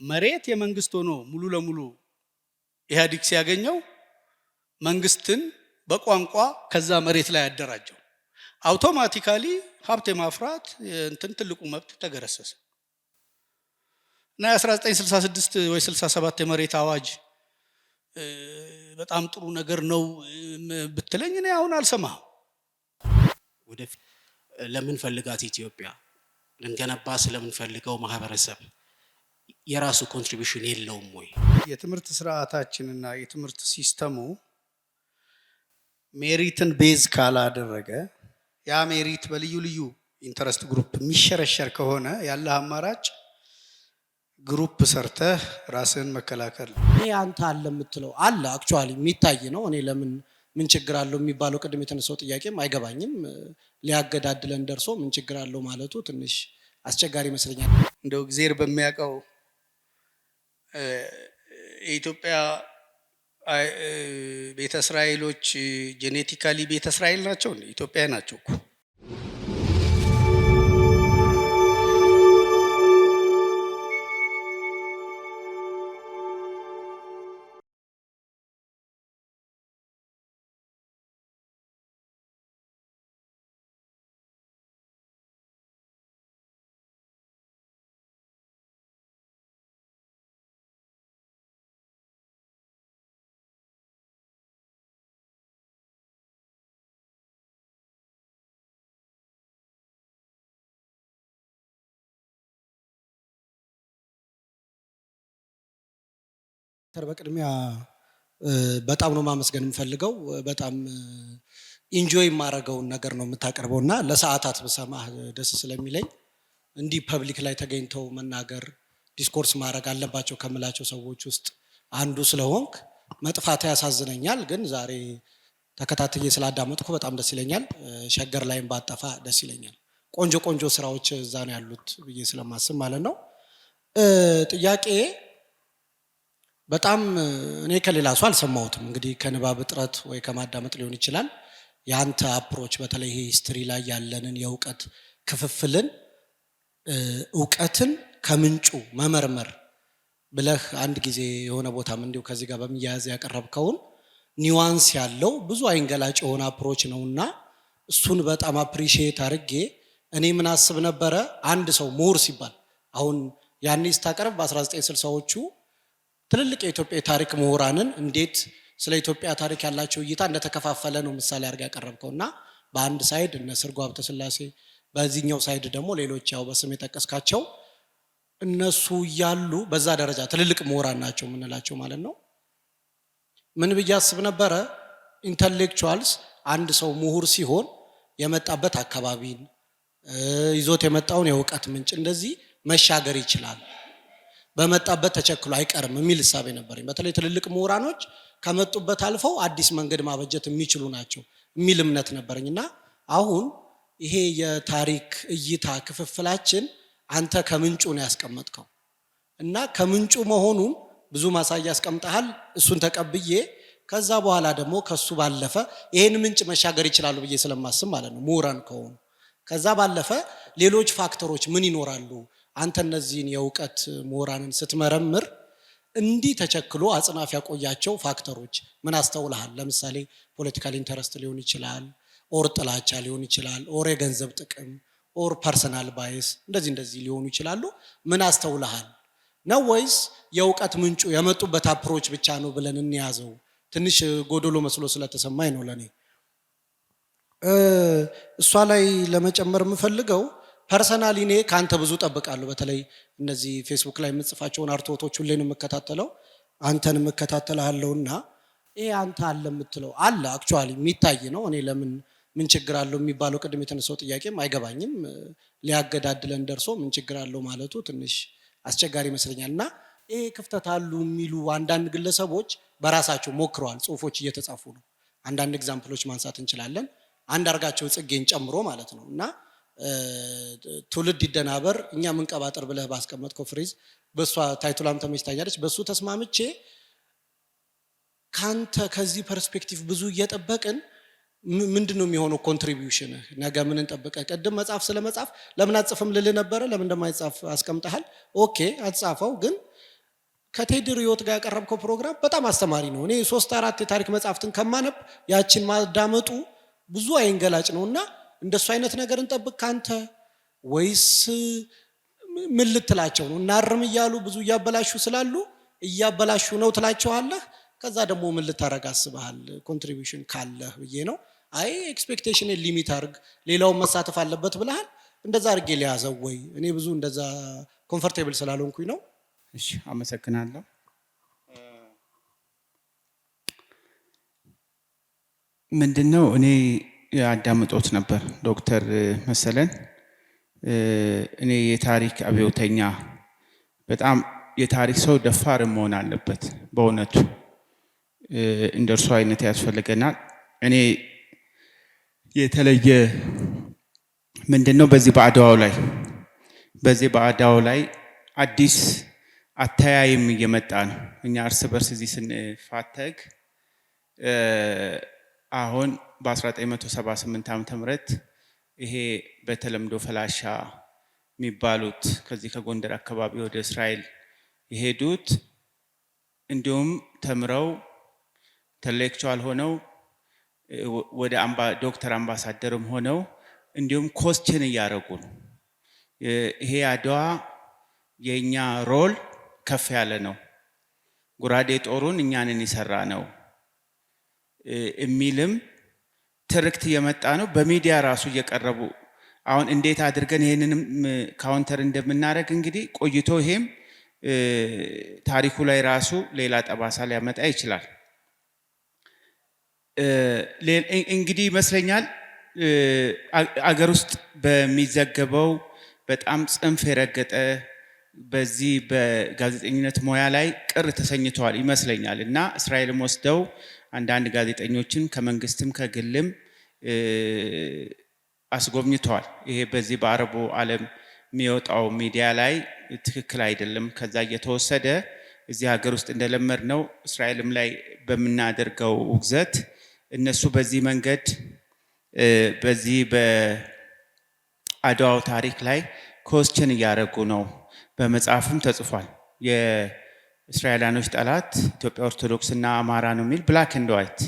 መሬት የመንግስት ሆኖ ሙሉ ለሙሉ ኢህአዴግ ሲያገኘው መንግስትን በቋንቋ ከዛ መሬት ላይ ያደራጀው አውቶማቲካሊ ሀብት የማፍራት እንትን ትልቁ መብት ተገረሰሰ እና 1966 ወይ 67 የመሬት አዋጅ በጣም ጥሩ ነገር ነው ብትለኝ እኔ አሁን አልሰማው። ወደፊት ለምን ፈልጋት ኢትዮጵያ ልንገነባ ስለምን ፈልገው ማህበረሰብ የራሱ ኮንትሪቢዩሽን የለውም ወይ? የትምህርት ስርዓታችንና የትምህርት ሲስተሙ ሜሪትን ቤዝ ካላደረገ ያ ሜሪት በልዩ ልዩ ኢንተረስት ግሩፕ የሚሸረሸር ከሆነ ያለ አማራጭ ግሩፕ ሰርተህ ራስን መከላከል። ይሄ አንተ አለ የምትለው አለ አክቹአሊ የሚታይ ነው። እኔ ለምን ምን ችግር አለው የሚባለው ቅድም የተነሳው ጥያቄም አይገባኝም። ሊያገዳድለን ደርሶ ምን ችግር አለው ማለቱ ትንሽ አስቸጋሪ ይመስለኛል። እንደው እግዚአብሔር በሚያውቀው የኢትዮጵያ ቤተ እስራኤሎች ጄኔቲካሊ ቤተ እስራኤል ናቸው፣ ኢትዮጵያ ናቸው እኮ። በቅድሚያ በጣም ነው ማመስገን የምፈልገው። በጣም ኢንጆይ የማደርገውን ነገር ነው የምታቀርበውና ለሰዓታት በሰማህ ደስ ስለሚለኝ እንዲህ ፐብሊክ ላይ ተገኝተው መናገር ዲስኮርስ ማድረግ አለባቸው ከምላቸው ሰዎች ውስጥ አንዱ ስለሆንክ መጥፋት ያሳዝነኛል። ግን ዛሬ ተከታትዬ ስላዳመጥኩ በጣም ደስ ይለኛል። ሸገር ላይም ባጠፋ ደስ ይለኛል። ቆንጆ ቆንጆ ስራዎች እዛ ነው ያሉት ብዬ ስለማስብ ማለት ነው። ጥያቄ በጣም እኔ ከሌላ ሰው አልሰማሁትም። እንግዲህ ከንባብ እጥረት ወይ ከማዳመጥ ሊሆን ይችላል። ያንተ አፕሮች በተለይ ሂስትሪ ላይ ያለንን የእውቀት ክፍፍልን እውቀትን ከምንጩ መመርመር ብለህ አንድ ጊዜ የሆነ ቦታም እንዲሁ ከዚህ ጋር በሚያያዝ ያቀረብከውን ኒዋንስ ያለው ብዙ አይንገላጭ የሆነ አፕሮች ነውና እሱን በጣም አፕሪሺየት አድርጌ እኔ ምን አስብ ነበረ አንድ ሰው ምሁር ሲባል አሁን ያኔ ስታቀርብ በ1960ዎቹ ትልልቅ የኢትዮጵያ ታሪክ ምሁራንን እንዴት ስለ ኢትዮጵያ ታሪክ ያላቸው እይታ እንደተከፋፈለ ነው ምሳሌ አድርጋ ያቀረብከውና በአንድ ሳይድ እነ ስርጎ ሀብተስላሴ በዚህኛው ሳይድ ደግሞ ሌሎች ያው በስም የጠቀስካቸው እነሱ ያሉ በዛ ደረጃ ትልልቅ ምሁራን ናቸው የምንላቸው ማለት ነው። ምን ብዬ አስብ ነበረ ኢንተሌክቹዋልስ አንድ ሰው ምሁር ሲሆን የመጣበት አካባቢን ይዞት የመጣውን የእውቀት ምንጭ እንደዚህ መሻገር ይችላል፣ በመጣበት ተቸክሎ አይቀርም የሚል ሐሳብ ነበርኝ። በተለይ ትልልቅ ምሁራኖች ከመጡበት አልፈው አዲስ መንገድ ማበጀት የሚችሉ ናቸው የሚል እምነት ነበርኝና አሁን ይሄ የታሪክ እይታ ክፍፍላችን አንተ ከምንጩ ነው ያስቀመጥከው እና ከምንጩ መሆኑን ብዙ ማሳያ ያስቀምጣል። እሱን ተቀብዬ ከዛ በኋላ ደግሞ ከሱ ባለፈ ይሄን ምንጭ መሻገር ይችላሉ ብዬ ስለማስብ ማለት ነው ምሁራን ከሆኑ ከዛ ባለፈ ሌሎች ፋክተሮች ምን ይኖራሉ? አንተ እነዚህን የእውቀት ምሁራንን ስትመረምር እንዲህ ተቸክሎ አጽናፍ ያቆያቸው ፋክተሮች ምን አስተውልሃል? ለምሳሌ ፖለቲካል ኢንተረስት ሊሆን ይችላል፣ ኦር ጥላቻ ሊሆን ይችላል፣ ኦር የገንዘብ ጥቅም፣ ኦር ፐርሰናል ባይስ እንደዚህ ሊሆኑ ይችላሉ። ምን አስተውልሃል ነው? ወይስ የእውቀት ምንጩ የመጡበት አፕሮች ብቻ ነው ብለን እንያዘው? ትንሽ ጎዶሎ መስሎ ስለተሰማኝ ነው ለኔ። እሷ ላይ ለመጨመር የምፈልገው ፐርሰናሊ እኔ ካንተ ብዙ ጠብቃለሁ። በተለይ እነዚህ ፌስቡክ ላይ የምጽፋቸውን አርቶቶች ሁሌ ነው የምከታተለው፣ አንተን የምከታተልሃለሁና ይሄ አንተ አለ የምትለው አለ አክቹአሊ የሚታይ ነው። እኔ ለምን ምን ችግር አለው የሚባለው ቅድም የተነሳው ጥያቄም አይገባኝም። ሊያገዳድለን ደርሶ ምን ችግር አለው ማለቱ ትንሽ አስቸጋሪ ይመስለኛልና ይሄ ክፍተት አሉ የሚሉ አንዳንድ ግለሰቦች በራሳቸው ሞክረዋል። ጽሁፎች እየተጻፉ ነው። አንዳንድ ኤግዛምፕሎች ማንሳት እንችላለን። አንዳርጋቸው ጽጌን ጨምሮ ማለት ነው። እና ትውልድ ይደናበር እኛ ምን ቀባጥር ብለህ ባስቀመጥከው ፍሬዝ በሷ ታይቱላም ተመችታኛለች። በሱ ተስማምቼ ካንተ ከዚህ ፐርስፔክቲቭ ብዙ እየጠበቅን ምንድነው የሚሆነው ኮንትሪቢዩሽን? ነገ ምን እንጠብቀ? ቀደም መጽሐፍ ስለመጽሐፍ ለምን አጽፍም ልል ነበረ። ለምን እንደማይጻፍ አስቀምጠሃል። ኦኬ አጻፈው፣ ግን ከቴዲ ሪዮት ጋር ያቀረብከው ፕሮግራም በጣም አስተማሪ ነው። እኔ 3-4 የታሪክ መጽሐፍትን ከማነብ ያችን ማዳመጡ ብዙ አይንገላጭ ነውና እንደሱ አይነት ነገር እንጠብቅ ካንተ ወይስ ምን ልትላቸው ነው? እናርም እያሉ ብዙ እያበላሹ ስላሉ እያበላሹ ነው ትላቸዋለህ? ከዛ ደግሞ ምን ልታረግ አስበሃል? ኮንትሪቢዩሽን ካለህ ብዬ ነው። አይ ኤክስፔክቴሽንን ሊሚት አድርግ ሌላውን መሳተፍ አለበት ብለሃል። እንደዛ አድርጌ ሊያዘው ወይ እኔ ብዙ እንደዛ ኮምፎርቴብል ስላልሆንኩኝ ነው። እሺ አመሰግናለሁ። ምንድነው እኔ ያዳምጦት ነበር ዶክተር መሰለን። እኔ የታሪክ አብዮተኛ በጣም የታሪክ ሰው ደፋር መሆን አለበት በእውነቱ እንደርሱ አይነት ያስፈልገናል። እኔ የተለየ ምንድነው በዚህ በአድዋው ላይ አዲስ አተያይም እየመጣ ነው። እኛ እርስ በርስ እዚህ ስንፋተግ አሁን በ1978 ዓ.ም ይሄ በተለምዶ ፈላሻ የሚባሉት ከዚህ ከጎንደር አካባቢ ወደ እስራኤል የሄዱት እንዲሁም ተምረው ኢንተሌክቹዋል ሆነው ወደ ዶክተር አምባሳደርም ሆነው እንዲሁም ኮስችን እያደረጉ ነው። ይሄ አድዋ የኛ ሮል ከፍ ያለ ነው፣ ጉራዴ ጦሩን እኛንን ይሰራ ነው የሚልም ትርክት እየመጣ ነው። በሚዲያ ራሱ እየቀረቡ አሁን እንዴት አድርገን ይሄንንም ካውንተር እንደምናደርግ እንግዲህ ቆይቶ ይሄም ታሪኩ ላይ ራሱ ሌላ ጠባሳ ሊያመጣ ይችላል። እንግዲህ ይመስለኛል አገር ውስጥ በሚዘገበው በጣም ጽንፍ የረገጠ በዚህ በጋዜጠኝነት ሙያ ላይ ቅር ተሰኝተዋል ይመስለኛል እና እስራኤልም ወስደው አንዳንድ ጋዜጠኞችን ከመንግስትም ከግልም አስጎብኝተዋል። ይሄ በዚህ በአረቡ ዓለም የሚወጣው ሚዲያ ላይ ትክክል አይደለም። ከዛ እየተወሰደ እዚህ ሀገር ውስጥ እንደለመድ ነው እስራኤልም ላይ በምናደርገው ውግዘት እነሱ በዚህ መንገድ በዚህ በአድዋው ታሪክ ላይ ኮስችን እያደረጉ ነው። በመጽሐፍም ተጽፏል። የእስራኤላኖች ጠላት ኢትዮጵያ ኦርቶዶክስ እና አማራ ነው የሚል ብላክ ኤንድ ዋይት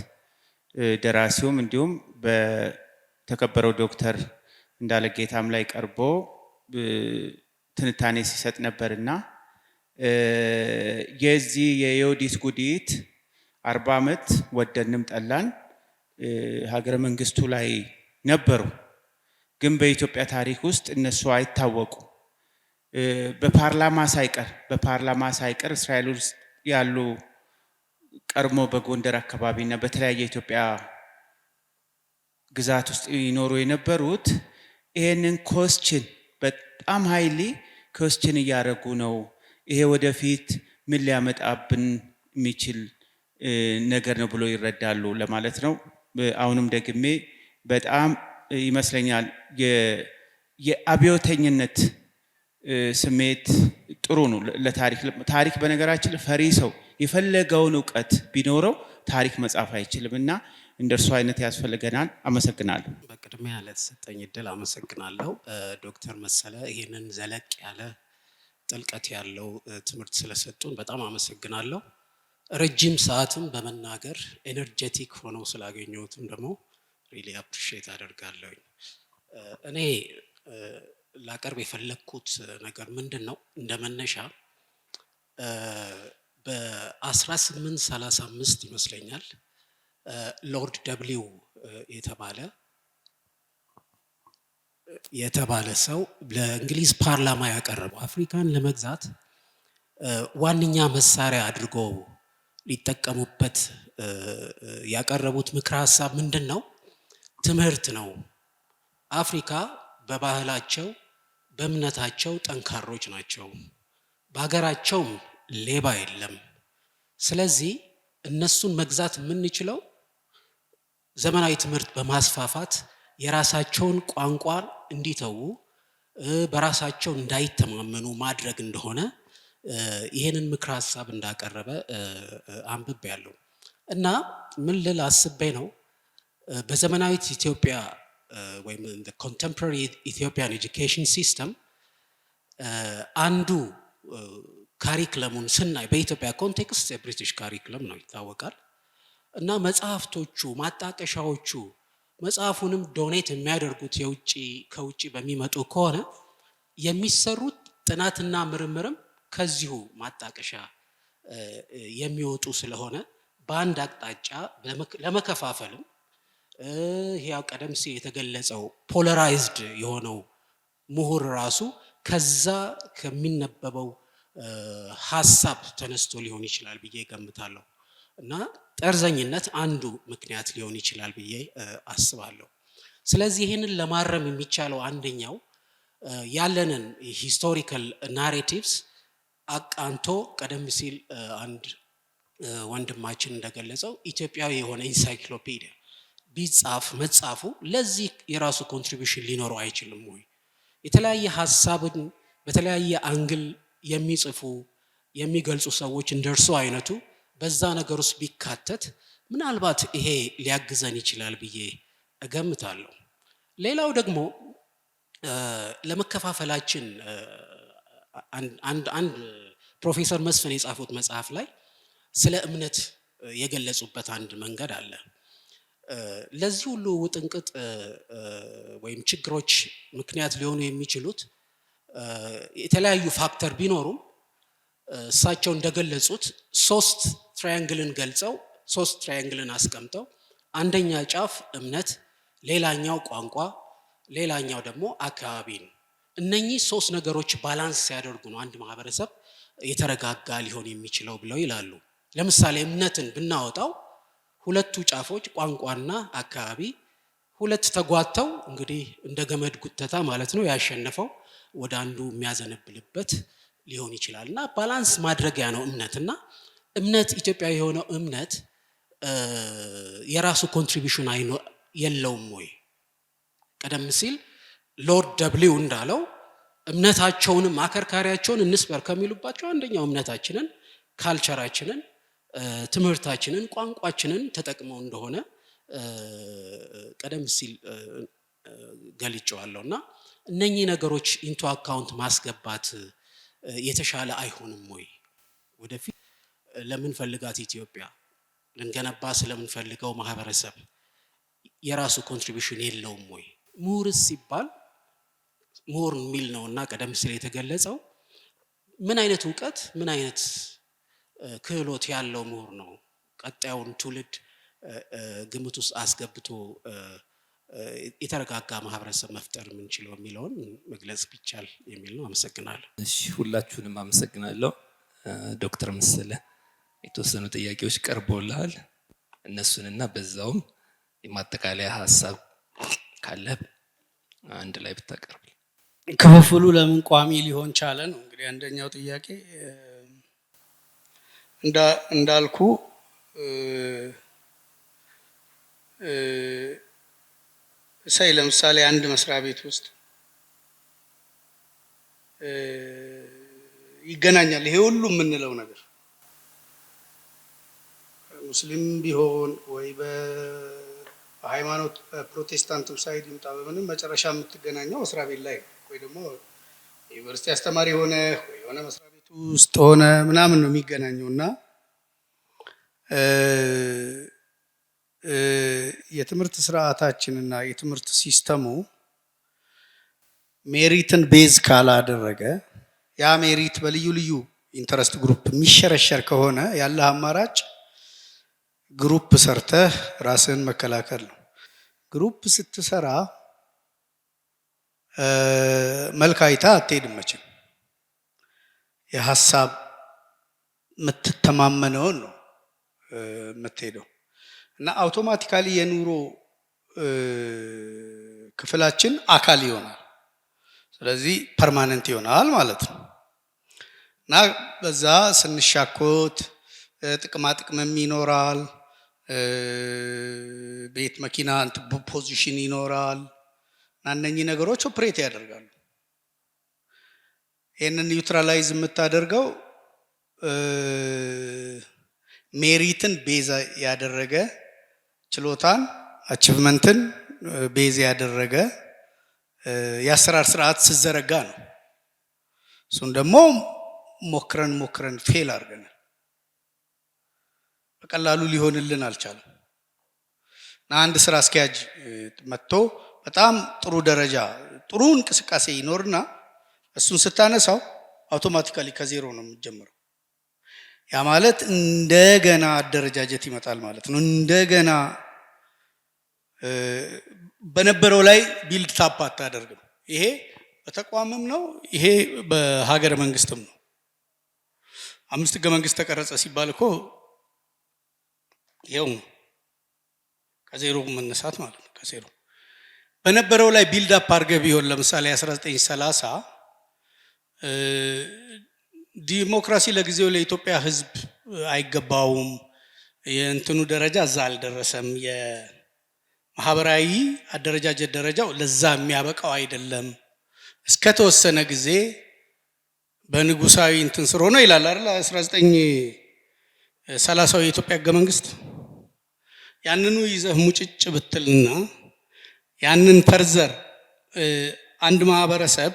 ደራሲውም እንዲሁም በተከበረው ዶክተር እንዳለ ጌታም ላይ ቀርቦ ትንታኔ ሲሰጥ ነበርና የዚህ የዮዲት ጉዲት 40 ዓመት ወደንም ጠላን ሀገረ መንግስቱ ላይ ነበሩ። ግን በኢትዮጵያ ታሪክ ውስጥ እነሱ አይታወቁ። በፓርላማ ሳይቀር እስራኤል ውስጥ ያሉ ቀርሞ በጎንደር አካባቢና በተለያየ ኢትዮጵያ ግዛት ውስጥ ይኖሩ የነበሩት ይሄንን ኮስችን በጣም ሃይሊ ኮስችን እያደረጉ ነው። ይሄ ወደፊት ምን ሊያመጣብን የሚችል ነገር ነው ብሎ ይረዳሉ ለማለት ነው። አሁንም ደግሜ በጣም ይመስለኛል የአብዮተኝነት ስሜት ጥሩ ነው ለታሪክ በነገራችን ፈሪ ሰው የፈለገውን ዕውቀት ቢኖረው ታሪክ መጻፍ አይችልም እና እንደርሱ አይነት ያስፈልገናል። አመሰግናለሁ። በቅድሚያ ለተሰጠኝ እድል አመሰግናለሁ። ዶክተር መሰለ ይሄንን ዘለቅ ያለ ጥልቀት ያለው ትምህርት ስለሰጡን በጣም አመሰግናለሁ። ረጅም ሰዓትም በመናገር ኤነርጄቲክ ሆነው ስላገኘሁትም ደግሞ ሪሊ አፕሪሺየት አደርጋለሁ። እኔ ላቀርብ የፈለግኩት ነገር ምንድን ነው? እንደመነሻ በ1835 ይመስለኛል ሎርድ ደብሊው የተባለ ሰው ለእንግሊዝ ፓርላማ ያቀረበው አፍሪካን ለመግዛት ዋነኛ መሳሪያ አድርጎ ሊጠቀሙበት ያቀረቡት ምክረ ሀሳብ ምንድን ነው? ትምህርት ነው። አፍሪካ በባህላቸው በእምነታቸው ጠንካሮች ናቸው። በሀገራቸውም ሌባ የለም። ስለዚህ እነሱን መግዛት የምንችለው ዘመናዊ ትምህርት በማስፋፋት የራሳቸውን ቋንቋ እንዲተዉ በራሳቸው እንዳይተማመኑ ማድረግ እንደሆነ ይሄንን ምክረ ሀሳብ እንዳቀረበ አንብቤያለሁ። እና ምን ልል አስቤ ነው በዘመናዊት ኢትዮጵያ ወይም ኮንቴምፖራሪ ኢትዮጵያን ኤጁኬሽን ሲስተም አንዱ ካሪክለሙን ስናይ በኢትዮጵያ ኮንቴክስት የብሪቲሽ ካሪክለም ነው ይታወቃል። እና መጽሐፍቶቹ ማጣቀሻዎቹ መጽሐፉንም ዶኔት የሚያደርጉት ከውጭ በሚመጡ ከሆነ የሚሰሩት ጥናትና ምርምርም ከዚሁ ማጣቀሻ የሚወጡ ስለሆነ በአንድ አቅጣጫ ለመከፋፈልም ያው ቀደም ሲል የተገለጸው ፖለራይዝድ የሆነው ምሁር ራሱ ከዛ ከሚነበበው ሐሳብ ተነስቶ ሊሆን ይችላል ብዬ ገምታለሁ። እና ጠርዘኝነት አንዱ ምክንያት ሊሆን ይችላል ብዬ አስባለሁ። ስለዚህ ይህንን ለማረም የሚቻለው አንደኛው ያለንን ሂስቶሪካል ናሬቲቭስ አቃንቶ ቀደም ሲል አንድ ወንድማችን እንደገለጸው ኢትዮጵያዊ የሆነ ኢንሳይክሎፒዲያ ቢጻፍ መጻፉ ለዚህ የራሱ ኮንትሪቢዩሽን ሊኖረው አይችልም ወይ? የተለያየ ሐሳብን በተለያየ አንግል የሚጽፉ የሚገልጹ ሰዎች እንደርሱ አይነቱ በዛ ነገር ውስጥ ቢካተት ምናልባት ይሄ ሊያግዘን ይችላል ብዬ እገምታለሁ። ሌላው ደግሞ ለመከፋፈላችን አንድ ፕሮፌሰር መስፍን የጻፉት መጽሐፍ ላይ ስለ እምነት የገለጹበት አንድ መንገድ አለ። ለዚህ ሁሉ ውጥንቅጥ ወይም ችግሮች ምክንያት ሊሆኑ የሚችሉት የተለያዩ ፋክተር ቢኖሩም እሳቸው እንደገለጹት 3 ትራያንግልን ገልጸው 3 ትራያንግልን አስቀምጠው አንደኛ ጫፍ እምነት፣ ሌላኛው ቋንቋ፣ ሌላኛው ደግሞ አካባቢ ነው። እነኚህ 3 ነገሮች ባላንስ ሲያደርጉ ነው አንድ ማህበረሰብ የተረጋጋ ሊሆን የሚችለው ብለው ይላሉ። ለምሳሌ እምነትን ብናወጣው 2 ጫፎች ቋንቋና አካባቢ 2 ተጓተው እንግዲህ እንደ ገመድ ጉተታ ማለት ነው ያሸነፈው ወደ አንዱ የሚያዘነብልበት ሊሆን ይችላል። እና ባላንስ ማድረጊያ ነው እምነትና እምነት ኢትዮጵያዊ የሆነው እምነት የራሱ ኮንትሪቢዩሽን የለውም ወይ? ቀደም ሲል ሎርድ ደብሊው እንዳለው እምነታቸውንም አከርካሪያቸውን እንስበር ከሚሉባቸው አንደኛው እምነታችንን፣ ካልቸራችንን፣ ትምህርታችንን፣ ቋንቋችንን ተጠቅመው እንደሆነ ቀደም ሲል ገልጬዋለሁ። እና እነኚህ ነገሮች ኢንቱ አካውንት ማስገባት የተሻለ አይሆንም ወይ? ወደፊት ለምንፈልጋት ኢትዮጵያ ልንገነባ ስለምንፈልገው ማህበረሰብ የራሱ ኮንትሪቢዩሽን የለውም ወይ? ምሁርስ ሲባል ምሁር የሚል ነው እና ቀደም ሲል የተገለጸው ምን አይነት እውቀት ምን አይነት ክህሎት ያለው ምሁር ነው ቀጣዩን ትውልድ ግምት ውስጥ አስገብቶ የተረጋጋ ማህበረሰብ መፍጠር የምንችለው የሚለውን መግለጽ ቢቻል የሚል ነው። አመሰግናለሁ። እሺ፣ ሁላችሁንም አመሰግናለሁ። ዶክተር መሰለ የተወሰኑ ጥያቄዎች ቀርቦልሃል። እነሱንና በዛውም የማጠቃለያ ሀሳብ ካለ አንድ ላይ ብታቀርብ። ክፍፍሉ ለምን ቋሚ ሊሆን ቻለ ነው እንግዲህ አንደኛው ጥያቄ። እንዳልኩ ለምሳሌ አንድ መስሪያ ቤት ውስጥ ይገናኛል ይሄ ሁሉ የምንለው ነገር ሙስሊም ቢሆን ወይ በሃይማኖት ፕሮቴስታንትም ሳይድ ይምጣ በምንም መጨረሻ የምትገናኘው መስሪያ ቤት ላይ ነው። ወይ ደግሞ ዩኒቨርሲቲ አስተማሪ ሆነ ወይ የሆነ መስሪያ ቤት ውስጥ ሆነ ምናምን ነው የሚገናኘው እና የትምህርት ስርዓታችንና የትምህርት ሲስተሙ ሜሪትን ቤዝ ካላደረገ ያ ሜሪት በልዩ ልዩ ኢንተረስት ግሩፕ የሚሸረሸር ከሆነ ያለ አማራጭ ግሩፕ ሰርተህ ራስን መከላከል ነው። ግሩፕ ስትሰራ መልካይታ አትሄድም መቼም የሐሳብ የምትተማመነውን ነው የምትሄደው እና አውቶማቲካሊ የኑሮ ክፍላችን አካል ይሆናል። ስለዚህ ፐርማነንት ይሆናል ማለት ነው እና በዛ ስንሻኮት ጥቅማ ጥቅምም ይኖራል፣ ቤት መኪና ፖዚሽን ይኖራል እና እነኚህ ነገሮች ኦፕሬት ያደርጋሉ። ይህንን ኒውትራላይዝ የምታደርገው ሜሪትን ቤዝ ያደረገ ችሎታን አቺቭመንትን ቤዝ ያደረገ የአሰራር ስርዓት ስዘረጋ ነው። እሱን ደግሞ ሞክረን ፌል አድርገናል። በቀላሉ ሊሆንልን አልቻለም። አንድ ስራ አስኪያጅ መጥቶ በጣም ጥሩ ደረጃ ጥሩ እንቅስቃሴ ይኖርና እሱን ስታነሳው አውቶማቲካሊ ከዜሮ ነው የሚጀምረው። ያ ማለት እንደገና አደረጃጀት ይመጣል ማለት ነው። እንደገና በነበረው ላይ ቢልድ ታፕ አታደርግም። ይሄ በተቋምም ነው፣ ይሄ በሀገረ መንግስትም ነው። 5 ህገ መንግስት ተቀረጸ ሲባል እኮ ይኸው ነው ከዜሮ መነሳት ማለት ነው። ከዜሮ በነበረው ላይ ቢልድ አፕ አድርገህ ቢሆን ለምሳሌ 1930 ዲሞክራሲ ለጊዜው ለኢትዮጵያ ህዝብ አይገባውም፣ የእንትኑ ደረጃ እዛ አልደረሰም፣ የማህበራዊ አደረጃጀት ደረጃው ለዛ የሚያበቃው አይደለም፣ እስከተወሰነ ጊዜ በንጉሳዊ እንትን ስር ሆኖ ይላል አይደል 1930 የኢትዮጵያ ህገ መንግስት። ያንኑ ይዘህ ሙጭጭ ብትልና ያንን ፈርዘር አንድ ማህበረሰብ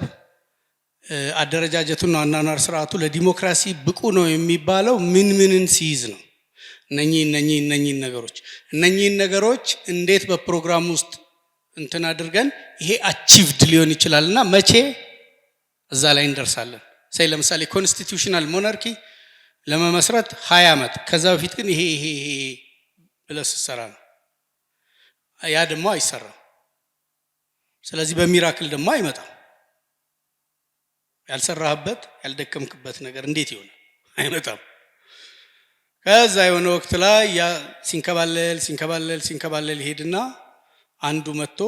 አደረጃጀቱና አናናር ስርዓቱ ለዲሞክራሲ ብቁ ነው የሚባለው ምንን ሲይዝ ነው? እነኚህን ነገሮች እንዴት በፕሮግራም ውስጥ እንትን አድርገን ይሄ አቺቭድ ሊሆን ይችላልና መቼ እዛ ላይ እንደርሳለን? ለምሳሌ ኮንስቲቱሽናል ሞናርኪ ለመመስረት 20 ዓመት፣ ከዛ በፊት ግን ይሄ ብለህ ስትሰራ ነው። ያ ደግሞ አይሰራም። ስለዚህ በሚራክል ደግሞ አይመጣም። ያልሰራህበት ያልደከምክበት ነገር እንዴት ይሆናል? አይመጣም። ከዛ የሆነ ወቅት ላይ ያ ሲንከባለል ይሄድና አንዱ መጥቶ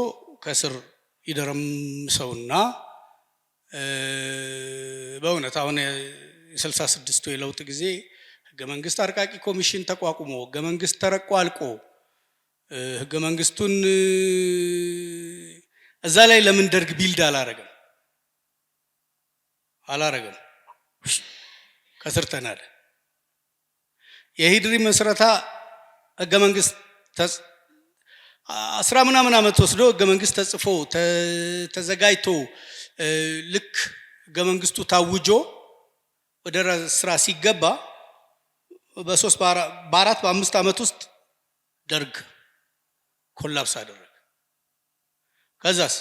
ከስር ይደረምሰውና በእውነት አሁን የ66ቱ የለውጥ ጊዜ ህገ መንግስት አርቃቂ ኮሚሽን ተቋቁሞ ህገ መንግስት ተረቆ አልቆ ህገ መንግስቱን እዛ ላይ ለምን ደርግ ቢልድ አላረገም? ከስር ተናደ። የሂድሪ መስረታ ህገ መንግስት 10 ምናምን ዓመት ወስዶ ህገ መንግስት ተጽፎ ተዘጋጅቶ ልክ ህገ መንግስቱ ታውጆ ወደ ስራ ሲገባ በ3 በ4 በ5 ዓመት ውስጥ ደርግ ኮላፕስ አደረገ። ከዛስ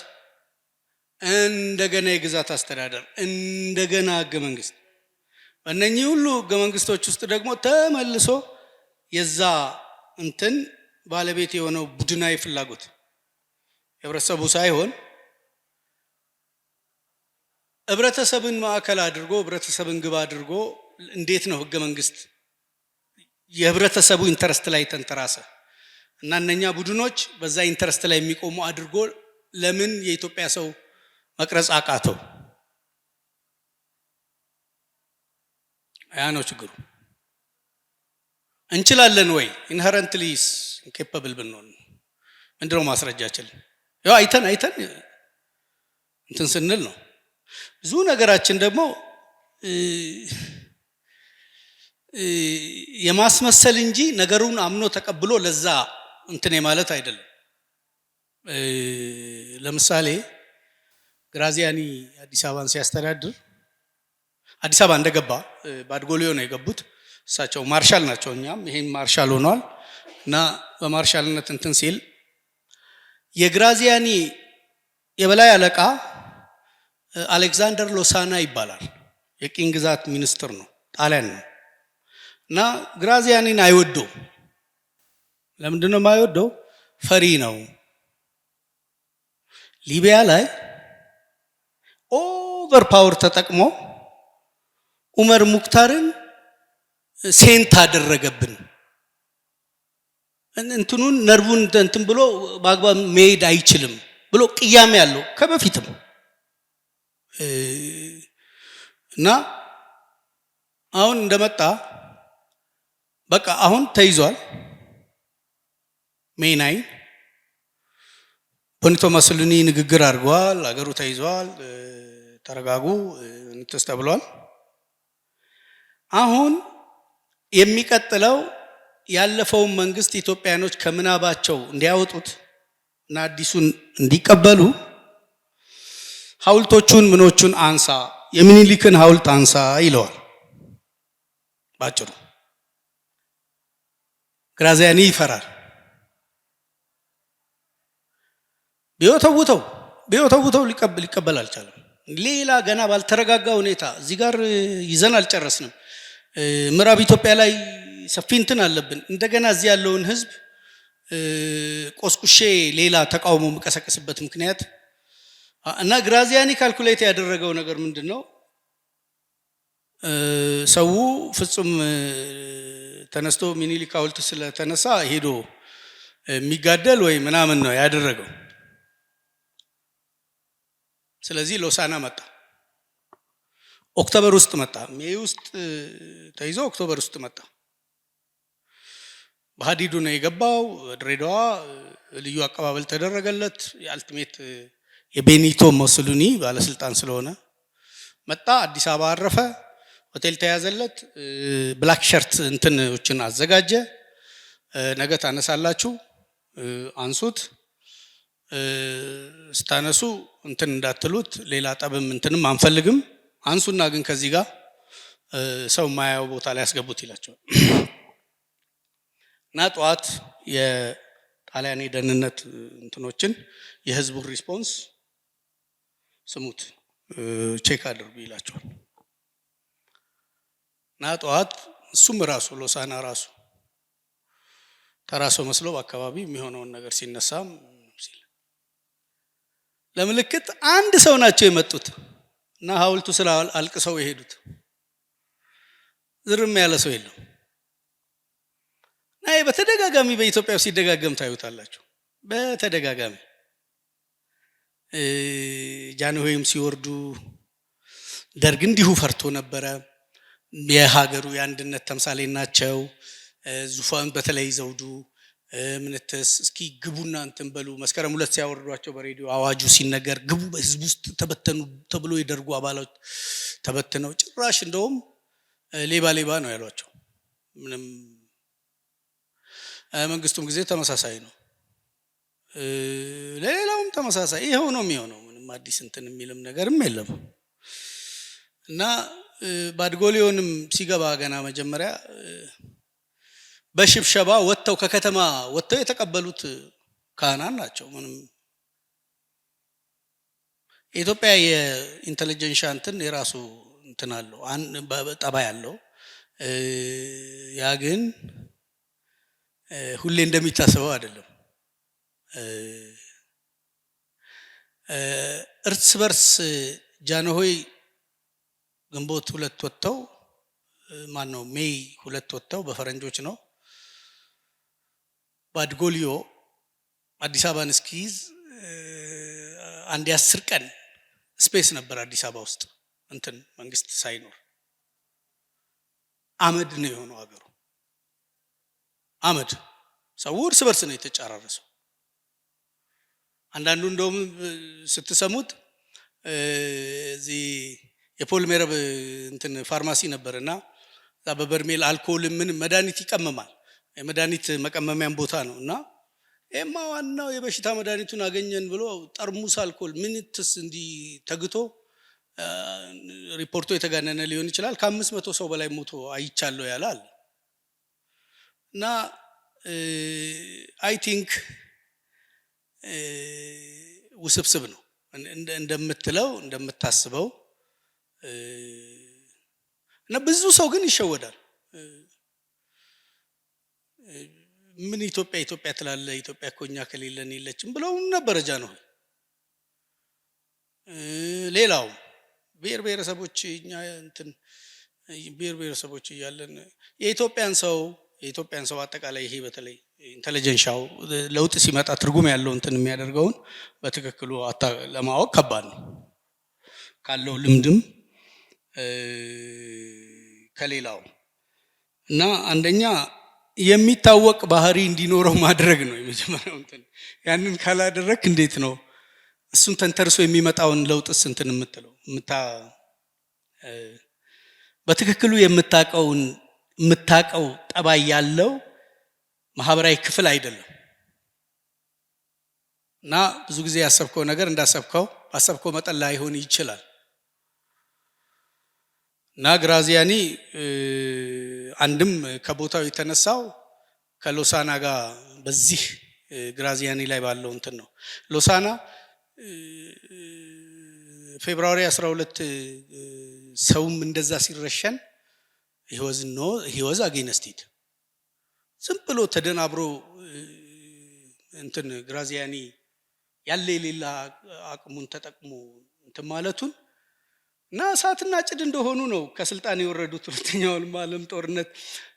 እንደገና የግዛት አስተዳደር፣ እንደገና ህገ መንግስት። በእነኚህ ሁሉ ህገ መንግስቶች ውስጥ ደግሞ ተመልሶ የዛ እንትን ባለቤት የሆነው ቡድናዊ ፍላጎት ህብረተሰቡ ሳይሆን ህብረተሰብን ማዕከል አድርጎ ህብረተሰብን ግብ አድርጎ እንዴት ነው ህገ መንግስት የህብረተሰቡ ኢንተረስት ላይ ተንተራሰ እና እነኛ ቡድኖች በዛ ኢንተረስት ላይ የሚቆሙ አድርጎ ለምን የኢትዮጵያ ሰው መቅረጽ አቃተው? ያ ነው ችግሩ። እንችላለን ወይ? ኢንሄረንትሊ ኢንኬፓብል ብንሆን ምንድነው ማስረጃችን? ያው አይተን እንትን ስንል ነው። ብዙ ነገራችን ደግሞ የማስመሰል እንጂ ነገሩን አምኖ ተቀብሎ ለዛ እንትን ማለት አይደለም። ለምሳሌ ግራዚያኒ አዲስ አበባን ሲያስተዳድር አዲስ አበባ እንደገባ ባድጎሊዮ ነው የገቡት። እሳቸው ማርሻል ናቸው። እኛም ይሄን ማርሻል ሆኗል እና በማርሻልነት እንትን ሲል የግራዚያኒ የበላይ አለቃ አሌክዛንደር ሎሳና ይባላል። የቅኝ ግዛት ሚኒስትር ነው፣ ጣሊያን ነው። እና ግራዚያኒን አይወደው። ለምንድነው የማይወደው? ፈሪ ነው። ሊቢያ ላይ ኦቨር ፓወር ተጠቅሞ ኡመር ሙክታርን ሴንት አደረገብን። እንትኑን ነርቡን እንትን ብሎ በአግባብ መሄድ አይችልም ብሎ ቅያሜ ያለው ከበፊትም እና አሁን እንደመጣ በቃ አሁን ተይዟል። ሜናይ ቦኒቶ ሙሶሊኒ ንግግር አድርጓል። አገሩ ተይዟል፣ ተረጋጉ እንትስ ተብሏል። አሁን የሚቀጥለው ያለፈውን መንግስት ኢትዮጵያኖች ከምናባቸው እንዲያወጡት እና አዲሱን እንዲቀበሉ ሐውልቶቹን ምኖቹን አንሳ፣ የሚኒሊክን ሐውልት አንሳ ይለዋል። ባጭሩ ግራዚያኒ ይፈራል። ቢወተውተው ሊቀበል አልቻለም። ሌላ ገና ባልተረጋጋ ሁኔታ እዚህ ጋር ይዘን አልጨረስንም። ምዕራብ ኢትዮጵያ ላይ ሰፊ እንትን አለብን። እንደገና እዚህ ያለውን ህዝብ ቆስቁሼ ሌላ ተቃውሞ የምቀሰቅስበት ምክንያት እና ግራዚያኒ ካልኩሌት ያደረገው ነገር ምንድነው? ሰው ፍጹም ተነስቶ ሚኒሊክ ሐውልት ስለተነሳ ሄዶ የሚጋደል ወይ ምናምን ነው ያደረገው። ስለዚህ ሎሳና መጣ፣ ኦክቶበር ውስጥ መጣ፣ ሜይ ውስጥ ተይዞ ኦክቶበር ውስጥ መጣ። በሀዲዱ ነው የገባው። ድሬዳዋ ልዩ አቀባበል ተደረገለት። የአልቲሜት የቤኒቶ ሞሶሊኒ ባለስልጣን ስለሆነ መጣ። አዲስ አበባ አረፈ። ሆቴል ተያዘለት። ብላክ ሸርት እንትኖችን አዘጋጀ። ነገ ታነሳላችሁ፣ አንሱት፣ ስታነሱ እንትን እንዳትሉት፣ ሌላ ጠብም እንትንም አንፈልግም፣ አንሱና ግን ከዚህ ጋር ሰው ማያው ቦታ ላይ ያስገቡት ይላቸዋል። እና ጠዋት የጣሊያን የደህንነት እንትኖችን የህዝቡን ሪስፖንስ ስሙት፣ ቼክ አድርጉ ይላቸዋል። እና ጠዋት እሱም ራሱ ሎሳና ራሱ ተራሶ መስሎ በአካባቢ የሚሆነውን ነገር ሲነሳም ሲል ለምልክት አንድ ሰው ናቸው የመጡት እና ሐውልቱ ስለ አልቅሰው የሄዱት። ዝርም ያለ ሰው የለም። እና በተደጋጋሚ በኢትዮጵያ ሲደጋገም ታዩታላችሁ። በተደጋጋሚ ጃንሆይም ሲወርዱ ደርግ እንዲሁ ፈርቶ ነበረ። የሀገሩ የአንድነት ተምሳሌ ናቸው። ዙፋን በተለይ ዘውዱ ምንትስ እስኪ ግቡና እንትን በሉ። መስከረም 2 ሲያወርዷቸው በሬዲዮ አዋጁ ሲነገር ግቡ በህዝብ ውስጥ ተበተኑ ተብሎ የደርጉ አባላት ተበትነው ጭራሽ እንደውም ሌባ ነው ያሏቸው። ምንም መንግስቱም ጊዜ ተመሳሳይ ነው፣ ሌላውም ተመሳሳይ ይሄው ነው የሚሆነው። ምንም አዲስ እንትን የሚልም ነገርም የለም። እና ባድጎሊዮንም ሲገባ ገና መጀመሪያ በሽብሸባ ወጥተው ከከተማ ወጥተው የተቀበሉት ካህናት ናቸው። ምንም ኢትዮጵያ የኢንተለጀንስ እንትን የራሱ እንትን አለው ጠባይ አለው። ያ ግን ሁሌ እንደሚታሰበው አይደለም። እርስ በርስ ጃንሆይ ግንቦት 2 ወጥተው ማነው ሜይ 2 ወጥተው በፈረንጆች ነው። ባድጎሊዮ አዲስ አበባን እስኪይዝ አንድ 10 ቀን ስፔስ ነበር አዲስ አበባ ውስጥ እንትን መንግስት ሳይኖር። አመድ ነው የሆነው ሀገሩ። አመድ ሰው እርስ በርስ ነው የተጫራረሰው። አንዳንዱ እንደውም ስትሰሙት እዚህ የፖል ሜረብ እንትን ፋርማሲ ነበርና እዛ በበርሜል አልኮል ምን መድኃኒት ይቀመማል። የመድኃኒት መቀመሚያን ቦታ ነው እና ኤማ ዋናው የበሽታ መድኃኒቱን አገኘን ብሎ ጠርሙስ አልኮል ምንትስ እንዲህ ተግቶ ሪፖርቱ የተጋነነ ሊሆን ይችላል። ከ500 ሰው በላይ ሞቶ አይቻለሁ ያላል። እና አይ ቲንክ ውስብስብ ነው እንደምትለው እንደምታስበው። እና ብዙ ሰው ግን ይሸወዳል። ምን ኢትዮጵያ ትላለ፣ ኢትዮጵያ እኮ እኛ ከሌለን የለችም ብለው ነበር ጃንሆይ። ሌላው ብሔር ብሔረሰቦች እኛ እንትን ብሔር ብሔረሰቦች እያለን የኢትዮጵያን ሰው አጠቃላይ ይሄ በተለይ ኢንተለጀንሻው ለውጥ ሲመጣ ትርጉም ያለው እንትን የሚያደርገውን በትክክሉ ለማወቅ ከባድ ነው ካለው ልምድም ከሌላው። እና አንደኛ የሚታወቅ ባህሪ እንዲኖረው ማድረግ ነው የመጀመሪያው እንትን። ያንን ካላደረክ እንዴት ነው እሱን ተንተርሶ የሚመጣውን ለውጥስ እንትን የምትለው በትክክሉ የምታቀው ጠባይ ያለው ማህበራዊ ክፍል አይደለም። እና ብዙ ጊዜ ያሰብከው ነገር ባሰብከው መጠን ላይሆን ይችላል። እና ግራዚያኒ አንድም ከቦታው የተነሳው ከሎሳና ጋር በዚህ ግራዚያኒ ላይ ባለው እንትን ነው። ሎሳና ፌብሩዋሪ 12 ሰውም እንደዛ ሲረሸን ሂወዝ አጌነስቲት ዝም ብሎ ተደናብሮ እንትን ግራዚያኒ ያለ የሌላ አቅሙን ተጠቅሞ እንትን ማለቱን እና እሳትና ጭድ እንደሆኑ ነው ከስልጣን የወረዱት። ሁለተኛው ዓለም ጦርነት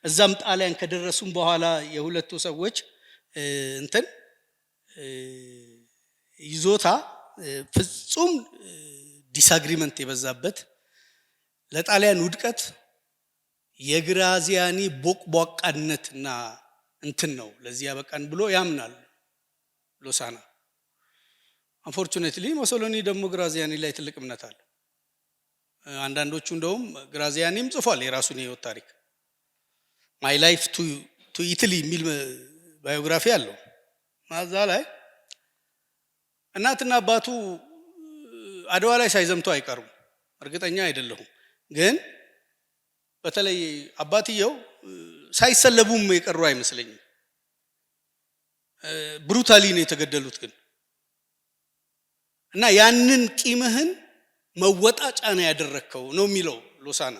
እዛም ጣሊያን ከደረሱም በኋላ የሁለቱ ሰዎች እንትን ይዞታ ፍጹም ዲስአግሪመንት የበዛበት ለጣሊያን ውድቀት የግራዚያኒ ቦቅቧቃነትና እንትን ነው ለዚህ ያበቃን ብሎ ያምናል ሎሳና። አንፎርቹኔትሊ ሞሶሎኒ ደግሞ ግራዚያኒ ላይ ትልቅ እምነት አለ። አንዳንዶቹ እንደውም ግራዚያኒም ጽፏል የራሱን የህይወት ታሪክ ማይ ላይፍ ቱ ኢታሊ የሚል ባዮግራፊ አለው። ማዛ ላይ እናትና አባቱ አድዋ ላይ ሳይዘምቱ አይቀሩም፣ እርግጠኛ አይደለሁም። ግን በተለይ አባትየው ሳይሰለቡም የቀሩ አይመስለኝም። ብሩታሊ ነው የተገደሉት። ግን እና ያንን ቂምህን መወጣጫ ነው ያደረከው ነው የሚለው ሎሳና።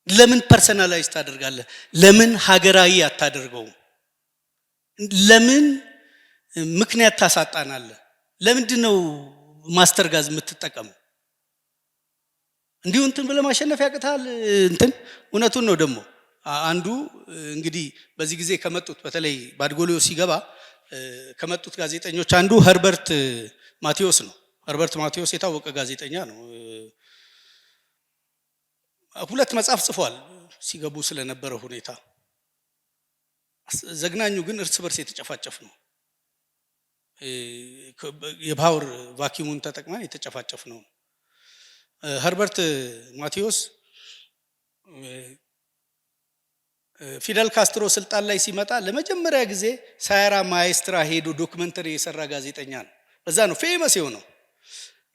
ለምን ፐርሰናላይዝ ታደርጋለህ? ለምን ሀገራዊ አታደርገውም? ለምን ምክንያት ታሳጣናለህ? ለምንድን ነው ማስተር ጋዝ የምትጠቀመው? እንዲሁ እንትን ብለህ ማሸነፍ ያቅታል። እንትን እውነቱን ነው። ደግሞ አንዱ እንግዲህ በዚህ ጊዜ ከመጡት በተለይ ባድጎሊዮ ሲገባ ከመጡት ጋዜጠኞች አንዱ ኸርበርት ማቴዎስ ነው። ኸርበርት ማቴዎስ የታወቀ ጋዜጠኛ ነው። 2 መጽሐፍ ጽፏል ሲገቡ ስለነበረ ሁኔታ። ዘግናኙ ግን እርስ በርስ የተጨፋጨፍ ነው። የፓወር ቫኪዩሙን ተጠቅመን የተጨፋጨፍ ነው። ኸርበርት ማቴዎስ ፊደል ካስትሮ ስልጣን ላይ ሲመጣ ለመጀመሪያ ጊዜ ሳያራ ማይስትራ ሄዶ ዶክመንተሪ የሰራ ጋዜጠኛ ነው። በዛ ነው ፌመስ የሆነው።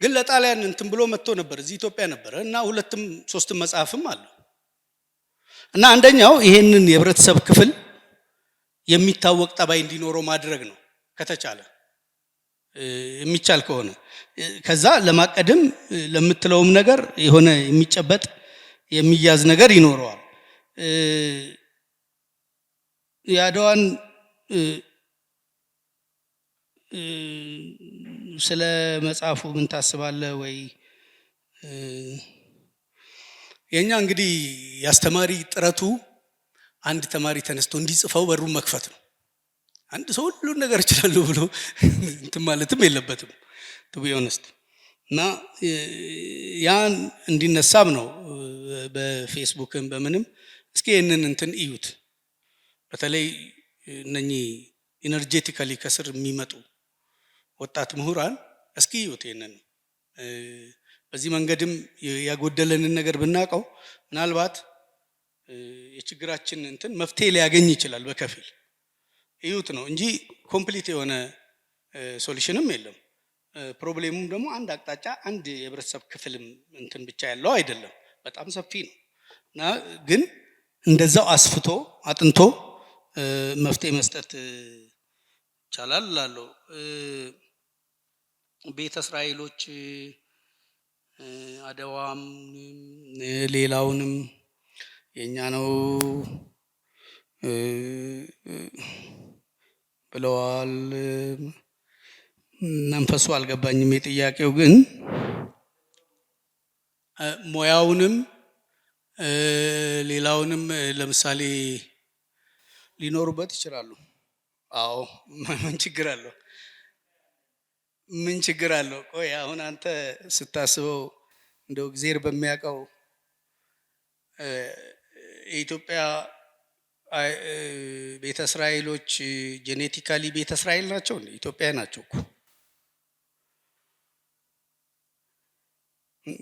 ግን ለጣሊያን እንትን ብሎ መጥቶ ነበር፣ እዚህ ኢትዮጵያ ነበረ እና 2ም 3ም መጽሐፍም አለው። እና አንደኛው ይሄንን የህብረተሰብ ክፍል የሚታወቅ ጠባይ እንዲኖረው ማድረግ ነው ከተቻለ የሚቻል ከሆነ። ከዛ ለማቀድም ለምትለውም ነገር የሆነ የሚጨበጥ የሚያዝ ነገር ይኖረዋል። የአድዋን ስለ መጽሐፉ ምን ታስባለህ ወይ? የኛ እንግዲህ ያስተማሪ ጥረቱ አንድ ተማሪ ተነስቶ እንዲጽፈው በሩን መክፈት ነው። አንድ ሰው ሁሉን ነገር እችላለሁ ብሎ እንትን ማለትም የለበትም ቱ ቢ ኦነስት። እና ያን እንዲነሳም ነው በፌስቡክም በምንም እስኪ ይህንን እንትን እዩት። በተለይ እነኚህ ኢነርጄቲካሊ ከስር የሚመጡ ወጣት ምሁራን እስኪ እዩት ይህንን። በዚህ መንገድም ያጎደለንን ነገር ብናውቀው ምናልባት የችግራችን እንትን መፍትሄ ሊያገኝ ይችላል በከፊል እዩት ነው እንጂ ኮምፕሊት የሆነ ሶሉሽንም የለም። ፕሮብሌሙም ደግሞ አንድ አቅጣጫ አንድ የህብረተሰብ ክፍልም እንትን ብቻ ያለው አይደለም፣ በጣም ሰፊ ነው። እና ግን እንደዛው አስፍቶ አጥንቶ መፍትሄ መስጠት ይቻላል እላለሁ። ቤተ እስራኤሎች አድዋም ሌላውንም የኛ ነው ብለዋል። መንፈሱ አልገባኝም የጥያቄው። ግን ሙያውንም ሌላውንም ለምሳሌ ሊኖሩበት ይችላሉ። አዎ ምን ችግር አለው? ምን ችግር አለው? ቆይ አሁን አንተ ስታስበው እንደው እግዚአብሔር በሚያውቀው የኢትዮጵያ ቤተ እስራኤሎች ጄኔቲካሊ ቤተ እስራኤል ናቸው እንዴ? ኢትዮጵያ ናቸው እኮ።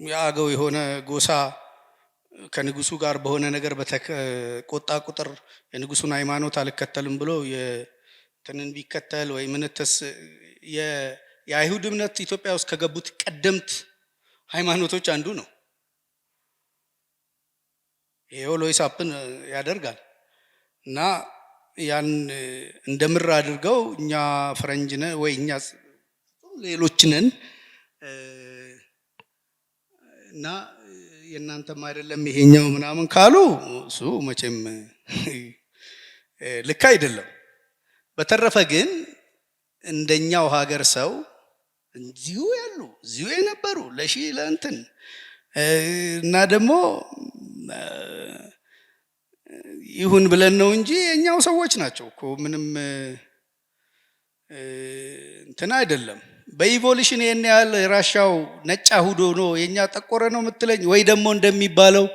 የአገው የሆነ ጎሳ ከንጉሱ ጋር በሆነ ነገር በተቆጣ ቁጥር የንጉሱን ሃይማኖት አልከተልም ብሎ የትንን ቢከተል ወይ ምንተስ የአይሁድ እምነት ኢትዮጵያ ውስጥ ከገቡት ቀደምት ሃይማኖቶች አንዱ ነው። የኦሎይስ አፕን ያደርጋል እና ያን እንደምር አድርገው እኛ ፈረንጅ ነን ወይ እኛ ሌሎች ነን እና የእናንተም አይደለም ይሄኛው ምናምን ካሉ እሱ መቼም ልክ አይደለም። በተረፈ ግን እንደኛው ሀገር ሰው እዚሁ ያሉ እዚሁ የነበሩ ለሺ ለእንትን እና ደግሞ ይሁን ብለን ነው እንጂ የኛው ሰዎች ናቸው እኮ ምንም እንትን አይደለም። በኢቮሉሽን የኛ ያለ ራሻው ነጭ አሁዶ ነው የኛ ጠቆረ ነው የምትለኝ ወይ ደግሞ እንደሚባለው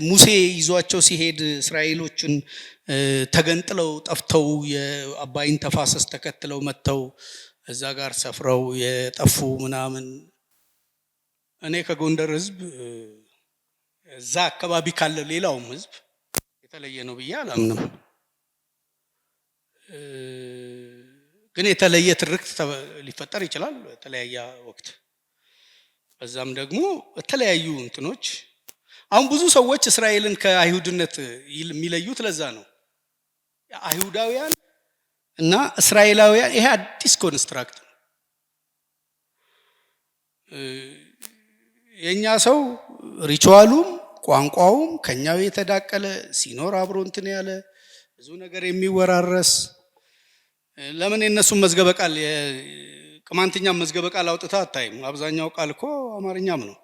ሙሴ ይዟቸው ሲሄድ እስራኤሎችን ተገንጥለው ጠፍተው የአባይን ተፋሰስ ተከትለው መጥተው እዛ ጋር ሰፍረው የጠፉ ምናምን እኔ ከጎንደር ህዝብ እዛ አካባቢ ካለ ሌላውም ህዝብ የተለየ ነው ብዬ አላምንም። ግን የተለየ ትርክት ሊፈጠር ይችላል በተለያየ ወቅት። በዛም ደግሞ በተለያዩ እንትኖች አሁን ብዙ ሰዎች እስራኤልን ከአይሁድነት የሚለዩት ለዛ ነው። አይሁዳውያን እና እስራኤላውያን ይሄ አዲስ ኮንስትራክት ነው። የኛ ሰው ሪቹዋሉም ቋንቋውም ከኛው የተዳቀለ ሲኖር አብሮ እንትን ያለ ብዙ ነገር የሚወራረስ ለምን የነሱን መዝገበ ቃል ቅማንትኛም መዝገበ ቃል አውጥታ አታይም? አብዛኛው ቃል እኮ አማርኛም ነው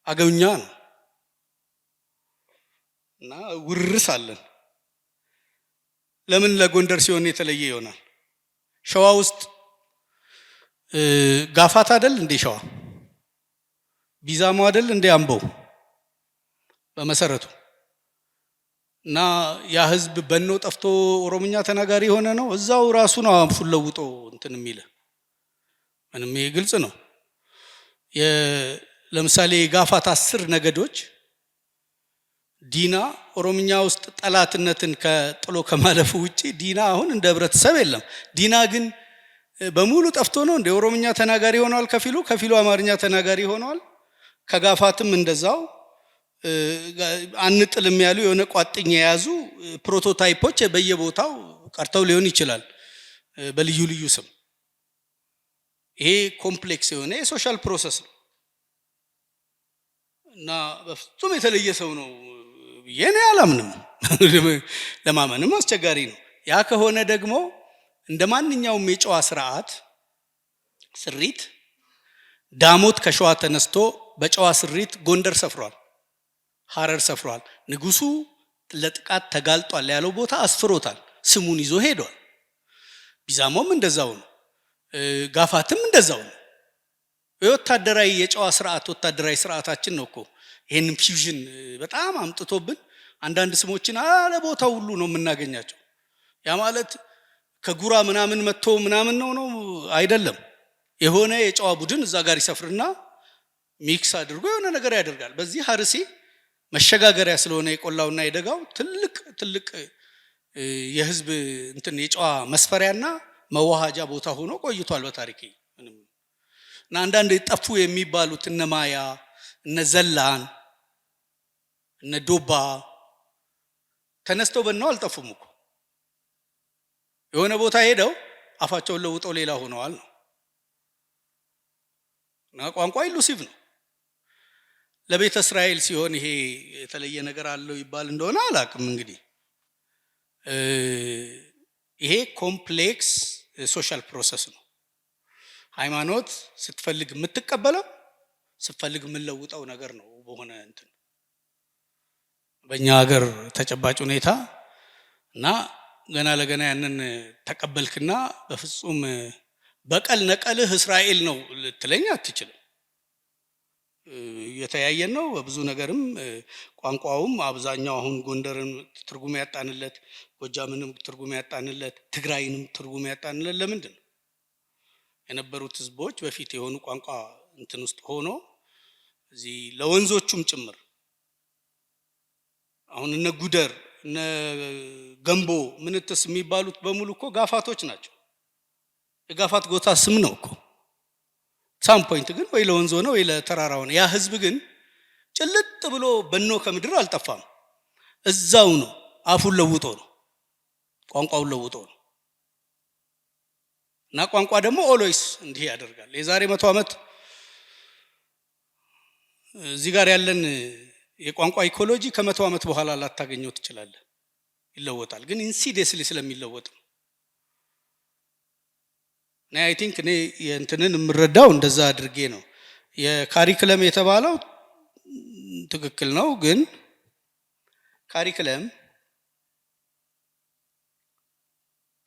አገውኛ ነው እና ውርስ አለን። ለምን ለጎንደር ሲሆን የተለየ ይሆናል? ሸዋ ውስጥ ጋፋት አይደል እንዴ? ሸዋ ቢዛሞ አይደል እንዴ? አምቦ በመሰረቱ እና ያ ህዝብ በኖ ጠፍቶ ኦሮምኛ ተናጋሪ ሆነ ነው። እዛው ራሱ ነው አፉን ለውጦ እንትን የሚል ምንም ይሄ ግልጽ ነው። ለምሳሌ ጋፋት 10 ነገዶች ዲና ኦሮምኛ ውስጥ ጠላትነትን ከጥሎ ከማለፉ ውጪ ዲና አሁን እንደ ህብረተሰብ የለም። ዲና ግን በሙሉ ጠፍቶ ነው እንደ ኦሮምኛ ተናጋሪ ሆኗል። ከፊሉ አማርኛ ተናጋሪ ሆኗል። ከጋፋትም እንደዛው አንጥልም ያሉ የሆነ ቋጥኝ የያዙ ፕሮቶታይፖች በየቦታው ቀርተው ሊሆን ይችላል በልዩ ልዩ ስም። ይሄ ኮምፕሌክስ የሆነ የሶሻል ፕሮሰስ ነው እና በፍጹም የተለየ ሰው ነው ብዬ እኔ አላምንም። ለማመንም አስቸጋሪ ነው። ያ ከሆነ ደግሞ እንደ ማንኛውም የጨዋ ስርዓት ስሪት ዳሞት ከሸዋ ተነስቶ በጨዋ ስሪት ጎንደር ሰፍሯል፣ ሐረር ሰፍሯል። ንጉሱ ለጥቃት ተጋልጧል ያለው ቦታ አስፍሮታል፣ ስሙን ይዞ ሄዷል። ቢዛሞም እንደዛው ነው፣ ጋፋትም እንደዛው ነው። የወታደራዊ የጨዋ ስርዓት ወታደራዊ ስርዓታችን ነው እኮ ይሄንን ፊውዥን በጣም አምጥቶብን አንዳንድ ስሞችን አለ ቦታው ሁሉ ነው የምናገኛቸው። ያ ማለት ከጉራ ምናምን መጥቶ ምናምን ነው አይደለም። የሆነ የጨዋ ቡድን እዛ ጋር ይሰፍርና ሚክስ አድርጎ የሆነ ነገር ያደርጋል። በዚህ ሀርሲ መሸጋገሪያ ስለሆነ የቆላውና የደጋው ትልቅ የህዝብ እንትን የጨዋ መስፈሪያና መዋሃጃ ቦታ ሆኖ ቆይቷል በታሪክ። እና አንዳንድ ጠፉ የሚባሉት እነ ማያ እነ ዘላን እነ ዶባ ተነስተው በእናው አልጠፉም እኮ የሆነ ቦታ ሄደው አፋቸውን ለውጠው ሌላ ሆነዋል ነው። እና ቋንቋ ኢሉሲቭ ነው። ለቤተ እስራኤል ሲሆን ይሄ የተለየ ነገር አለው ይባል እንደሆነ አላቅም። እንግዲህ ይሄ ኮምፕሌክስ ሶሻል ፕሮሰስ ነው። ሃይማኖት ስትፈልግ የምትቀበለው ስትፈልግ የምንለውጠው ነገር ነው። በሆነ እንትን በእኛ ሀገር ተጨባጭ ሁኔታ እና ገና ለገና ያንን ተቀበልክና በፍጹም በቀል ነቀልህ እስራኤል ነው ልትለኝ አትችልም። የተያየን ነው በብዙ ነገርም። ቋንቋውም አብዛኛው አሁን ጎንደርን ትርጉም ያጣንለት፣ ጎጃምንም ትርጉም ያጣንለት፣ ትግራይንም ትርጉም ያጣንለት ለምንድን ነው? የነበሩት ህዝቦች በፊት የሆኑ ቋንቋ እንትን ውስጥ ሆኖ እዚህ ለወንዞቹም ጭምር አሁን እነ ጉደር እነ ገንቦ ምንትስ የሚባሉት በሙሉ እኮ ጋፋቶች ናቸው። የጋፋት ጎታ ስም ነው እኮ። ሳም ፖይንት ግን ወይ ለወንዞ ነው ወይ ለተራራው ነው። ያ ህዝብ ግን ጭልጥ ብሎ በኖ ከምድር አልጠፋም። እዛው ነው። አፉን ለውጦ ነው፣ ቋንቋውን ለውጦ ነው። እና ቋንቋ ደግሞ ኦልዌይስ እንዲህ ያደርጋል። የዛሬ 100 ዓመት እዚህ ጋር ያለን የቋንቋ ኢኮሎጂ ከ100 ዓመት በኋላ ላታገኘው ትችላለህ። ይለወጣል፣ ግን ኢንሲዲየስሊ ስለሚለወጥ ነው። እና አይ ቲንክ እኔ የእንትንን የምረዳው እንደዛ አድርጌ ነው። የካሪክለም የተባለው ትክክል ነው፣ ግን ካሪክለም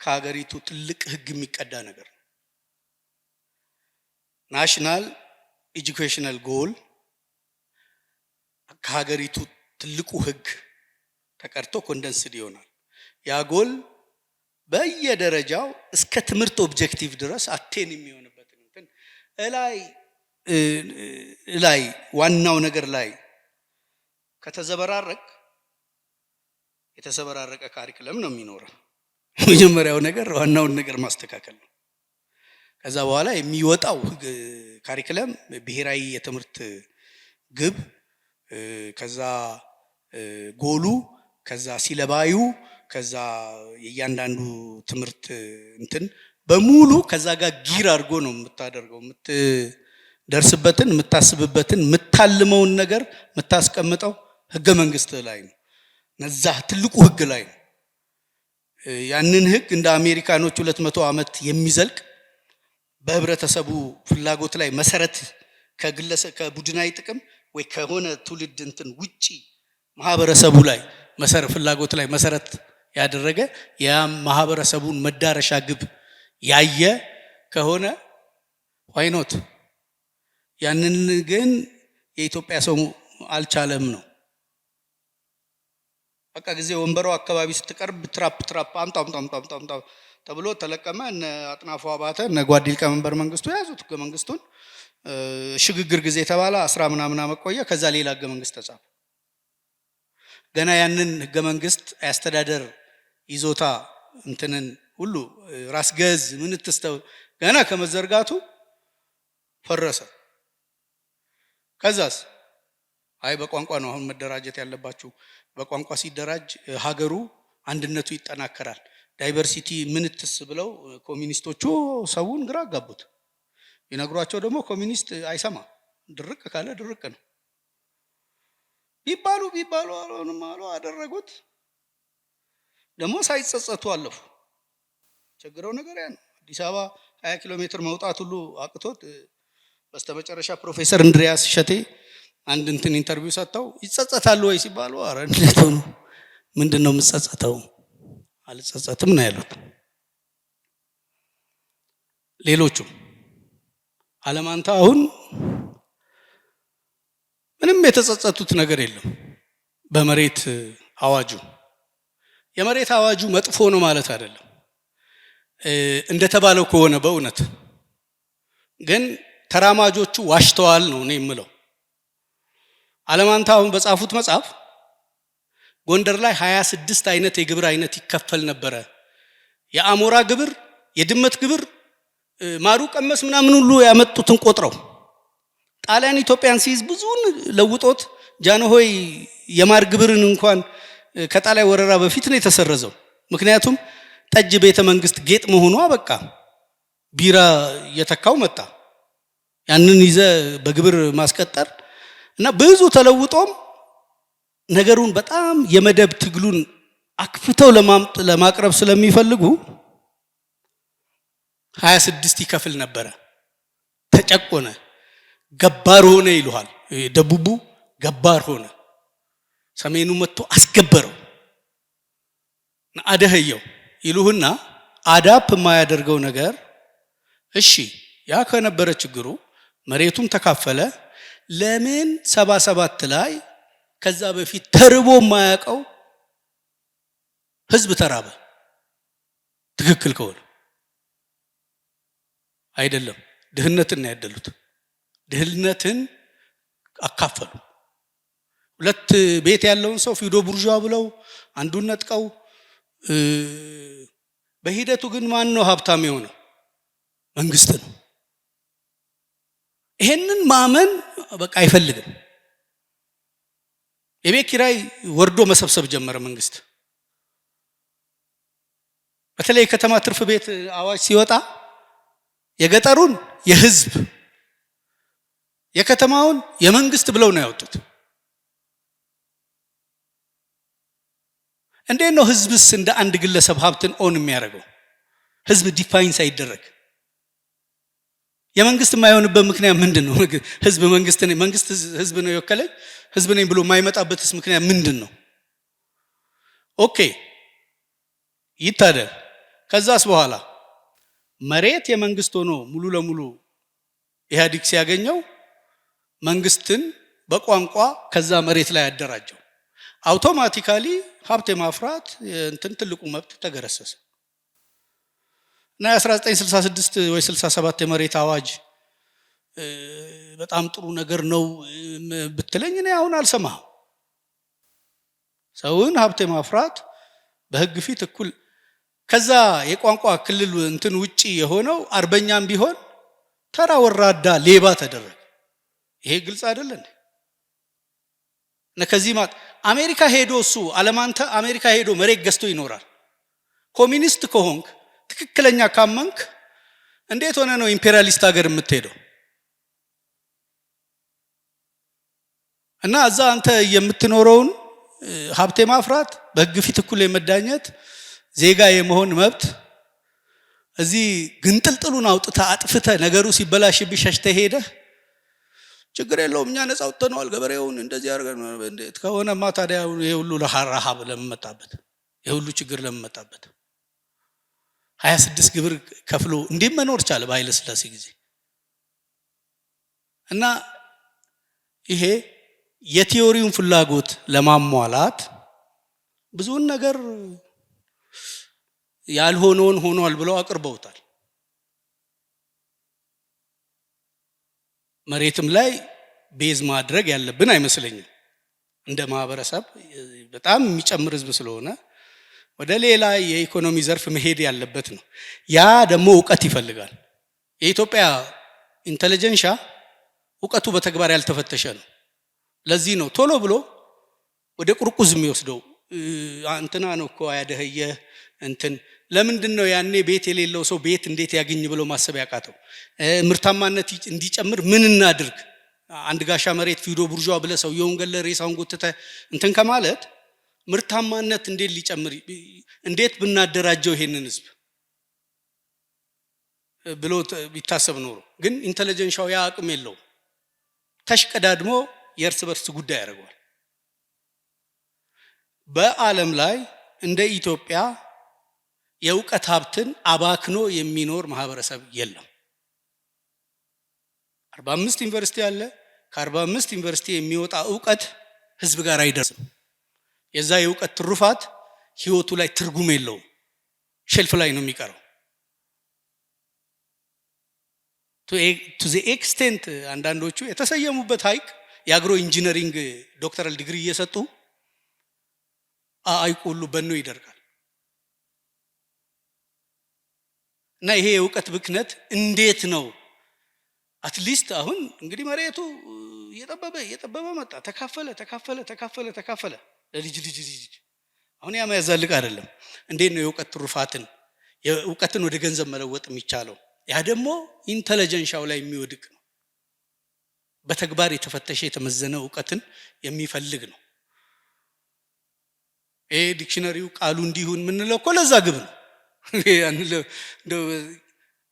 ከሀገሪቱ ትልቅ ህግ የሚቀዳ ነገር ነው። ናሽናል ኤጁኬሽናል ጎል ከሀገሪቱ ትልቁ ህግ ተቀርቶ ኮንደንስድ ይሆናል። ያ ጎል በየደረጃው እስከ ትምህርት ኦብጀክቲቭ ድረስ አቴን የሚሆንበት እንትን ላይ ዋናው ነገር ላይ ከተዘበራረቅ የተዘበራረቀ ካሪክለም ነው የሚኖረው። መጀመሪያው ነገር ዋናውን ነገር ማስተካከል ነው። ከዛ በኋላ የሚወጣው ካሪክለም ብሔራዊ የትምህርት ግብ፣ ከዛ ጎሉ፣ ከዛ ሲለባዩ፣ ከዛ የእያንዳንዱ ትምህርት እንትን በሙሉ ከዛ ጋር ጊር አድርጎ ነው የምታደርገው። የምትደርስበትን፣ የምታስብበትን፣ የምታልመውን ነገር የምታስቀምጠው ህገ መንግስት ላይ ነው። ነዛ ትልቁ ህግ ላይ ነው። ያንን ህግ እንደ አሜሪካኖች 200 ዓመት የሚዘልቅ በህብረተሰቡ ፍላጎት ላይ መሰረት ከግለሰብ ከቡድናዊ ጥቅም ወይ ከሆነ ትውልድ እንትን ውጪ ማህበረሰቡ ላይ ፍላጎት ላይ መሰረት ያደረገ ያ ማህበረሰቡን መዳረሻ ግብ ያየ ከሆነ ዋይ ኖት። ያንን ግን የኢትዮጵያ ሰው አልቻለም ነው። በቃ ጊዜ ወንበሩ አካባቢ ስትቀርብ ትራፕ አምጣ ተብሎ ተለቀመ። እነ አጥናፉ አባተ እነ ጓድ ሊቀመንበር መንግስቱ ያዙት ህገ መንግስቱን። ሽግግር ጊዜ ተባለ 10 ምናምን መቆየ። ከዛ ሌላ ህገ መንግስት ተጻፈ። ገና ያንን ህገ መንግስት አስተዳደር ይዞታ እንትንን ሁሉ ራስ ገዝ ምን ተስተው ገና ከመዘርጋቱ ፈረሰ። ከዛስ አይ በቋንቋ ነው አሁን መደራጀት ያለባችሁ። በቋንቋ ሲደራጅ ሀገሩ አንድነቱ ይጠናከራል። ዳይቨርሲቲ ምንትስ ብለው ኮሚኒስቶቹ ሰውን ግራ አጋቡት። ይነግሯቸው ደግሞ ኮሚኒስት አይሰማ፣ ድርቅ ካለ ድርቅ ነው። ቢባሉ አልሆንም አሉ፣ አደረጉት። ደግሞ ሳይጸጸቱ አለፉ። ቸግረው ነገር ያ ነው። አዲስ አበባ 20 ኪሎ ሜትር መውጣት ሁሉ አቅቶት በስተመጨረሻ ፕሮፌሰር እንድሪያስ ሸቴ አንድ እንትን ኢንተርቪው ሰጥተው ይጸጸታሉ ወይ ሲባሉ አረ እንዴት ነው ምንድነው የምጸጸተው? አልጸጸትም ነው ያሉት። ሌሎቹም አለማንታ አሁን ምንም የተጸጸቱት ነገር የለም። በመሬት አዋጁ የመሬት አዋጁ መጥፎ ነው ማለት አይደለም። እንደተባለው ከሆነ በእውነት ግን ተራማጆቹ ዋሽተዋል ነው እኔ የምለው። አለማንታ አሁን በጻፉት መጽሐፍ ጎንደር ላይ 26 አይነት የግብር አይነት ይከፈል ነበረ። የአሞራ ግብር፣ የድመት ግብር፣ ማሩ ቀመስ ምናምን ሁሉ ያመጡትን ቆጥረው ጣሊያን ኢትዮጵያን ሲይዝ ብዙን ለውጦት ጃንሆይ የማር ግብርን እንኳን ከጣሊያን ወረራ በፊት ነው የተሰረዘው። ምክንያቱም ጠጅ ቤተ መንግስት ጌጥ መሆኑ በቃ ቢራ እየተካው መጣ። ያንን ይዘ በግብር ማስቀጠር እና ብዙ ተለውጦም ነገሩን በጣም የመደብ ትግሉን አክፍተው ለማቅረብ ስለሚፈልጉ 26 ይከፍል ነበረ። ተጨቆነ፣ ገባር ሆነ ይሉሃል። ደቡቡ ገባር ሆነ፣ ሰሜኑ መጥቶ አስገበረው፣ አደህየው ይሉህና አዳፕ የማያደርገው ነገር እሺ ያ ከነበረ ችግሩ መሬቱም ተካፈለ። ለምን 77 ላይ ከዛ በፊት ተርቦ የማያውቀው ህዝብ ተራበ? ትክክል ከሆነ አይደለም። ድህነትን ያደሉት ድህነትን አካፈሉ። ሁለት ቤት ያለውን ሰው ፊዶ ቡርዣ ብለው አንዱን ነጥቀው፣ በሂደቱ ግን ማን ነው ሀብታም የሆነው? መንግስት ነው። ይሄንን ማመን በቃ አይፈልግም። የቤት ኪራይ ወርዶ መሰብሰብ ጀመረ መንግስት። በተለይ የከተማ ትርፍ ቤት አዋጅ ሲወጣ የገጠሩን የህዝብ የከተማውን የመንግስት ብለው ነው ያወጡት። እንዴት ነው ህዝብስ እንደ አንድ ግለሰብ ሀብትን ኦን የሚያደርገው? ህዝብ ዲፋይን ሳይደረግ የመንግስት የማይሆንበት ምክንያት ምንድን ነው? ህዝብ መንግስት ህዝብ ነው የወከለኝ ህዝብ ነኝ ብሎ የማይመጣበትስ ምክንያት ምንድን ነው? ኦኬ ይታደል። ከዛስ በኋላ መሬት የመንግስት ሆኖ ሙሉ ለሙሉ ኢህአዲግ ሲያገኘው መንግስትን በቋንቋ ከዛ መሬት ላይ ያደራጀው አውቶማቲካሊ ሀብት የማፍራት እንትን ትልቁ መብት ተገረሰሰ እና 1966 ወይ 67 የመሬት አዋጅ በጣም ጥሩ ነገር ነው ብትለኝ እኔ አሁን አልሰማህም። ሰውን ሀብት የማፍራት በህግ ፊት እኩል ከዛ የቋንቋ ክልል እንትን ውጪ የሆነው አርበኛም ቢሆን ተራ ወራዳ ሌባ ተደረገ። ይሄ ግልጽ አይደለ እንዴ? ከዚህ አሜሪካ ሄዶ እሱ አለማንተ አሜሪካ ሄዶ መሬት ገዝቶ ይኖራል። ኮሚኒስት ከሆንክ ትክክለኛ ካመንክ እንዴት ሆነ ነው ኢምፔሪያሊስት ሀገር የምትሄደው? እና እዛ አንተ የምትኖረውን ሀብቴ ማፍራት በህግ ፊት እኩል የመዳኘት ዜጋ የመሆን መብት እዚህ ግንጥልጥሉን አውጥታ አጥፍተ ነገሩ ሲበላሽብህ ሸሽተህ ሄደህ ችግር የለውም እኛ ነፃ አውጥተነዋል ገበሬውን እንደዚህ አድርገን እንዴት ከሆነማ ታዲያ ይሄ ሁሉ ረሃብ ለመመጣበት ይሄ ሁሉ ችግር ለመመጣበት 26 ግብር ከፍሎ እንዴት መኖር ቻለ በኃይለ ሥላሴ ጊዜ? እና ይሄ የቲዮሪውን ፍላጎት ለማሟላት ብዙውን ነገር ያልሆነውን ሆኗል ብለው አቅርበውታል። መሬትም ላይ ቤዝ ማድረግ ያለብን አይመስለኝም። እንደ ማህበረሰብ በጣም የሚጨምር ህዝብ ስለሆነ ወደ ሌላ የኢኮኖሚ ዘርፍ መሄድ ያለበት ነው። ያ ደግሞ እውቀት ይፈልጋል። የኢትዮጵያ ኢንተለጀንሻ እውቀቱ በተግባር ያልተፈተሸ ነው። ለዚህ ነው ቶሎ ብሎ ወደ ቁርቁዝ የሚወስደው። አንተና ነው እኮ ያደህየ እንትን ለምንድን ነው ያኔ ቤት የሌለው ሰው ቤት እንዴት ያገኝ ብሎ ማሰብ ያቃተው? ምርታማነት እንዲጨምር ምን እናድርግ? አንድ ጋሻ መሬት ፊዶ ቡርዣ ብለ ሰው የወንገለ ሬሳውን ጎትተ እንትን ከማለት ምርታማነት እንዴት ሊጨምር እንዴት ብናደራጀው ይሄንን ህዝብ ብሎ ቢታሰብ ኖሮ ግን ኢንተለጀንሻው ያ አቅም የለው። ተሽቀዳድሞ የእርስ በርስ ጉዳይ ያደርገዋል። በዓለም ላይ እንደ ኢትዮጵያ የእውቀት ሀብትን አባክኖ የሚኖር ማህበረሰብ የለም። 45 ዩኒቨርሲቲ አለ። ከ45 ዩኒቨርሲቲ የሚወጣ እውቀት ህዝብ ጋር አይደርስም። የዛ የእውቀት ትሩፋት ህይወቱ ላይ ትርጉም የለውም፣ ሼልፍ ላይ ነው የሚቀረው። ቱ ዘ ኤክስቴንት አንዳንዶቹ የተሰየሙበት ሀይቅ የአግሮ ኢንጂነሪንግ ዶክተራል ዲግሪ እየሰጡ ሀይቁ ሁሉ በኖ ይደርጋል። እና ይሄ የእውቀት ብክነት እንዴት ነው? አትሊስት አሁን እንግዲህ መሬቱ እየጠበበ መጣ። ተካፈለ ለልጅ አሁን ያ መያዛልቅ አይደለም። እንዴት ነው የእውቀት ትሩፋትን የእውቀትን ወደ ገንዘብ መለወጥ የሚቻለው? ያ ደግሞ ኢንተለጀንሻው ላይ የሚወድቅ ነው። በተግባር የተፈተሸ የተመዘነ እውቀትን የሚፈልግ ነው። ይሄ ዲክሽነሪው ቃሉ እንዲሁን ምንለው እኮ ለዛ ግብ ነው።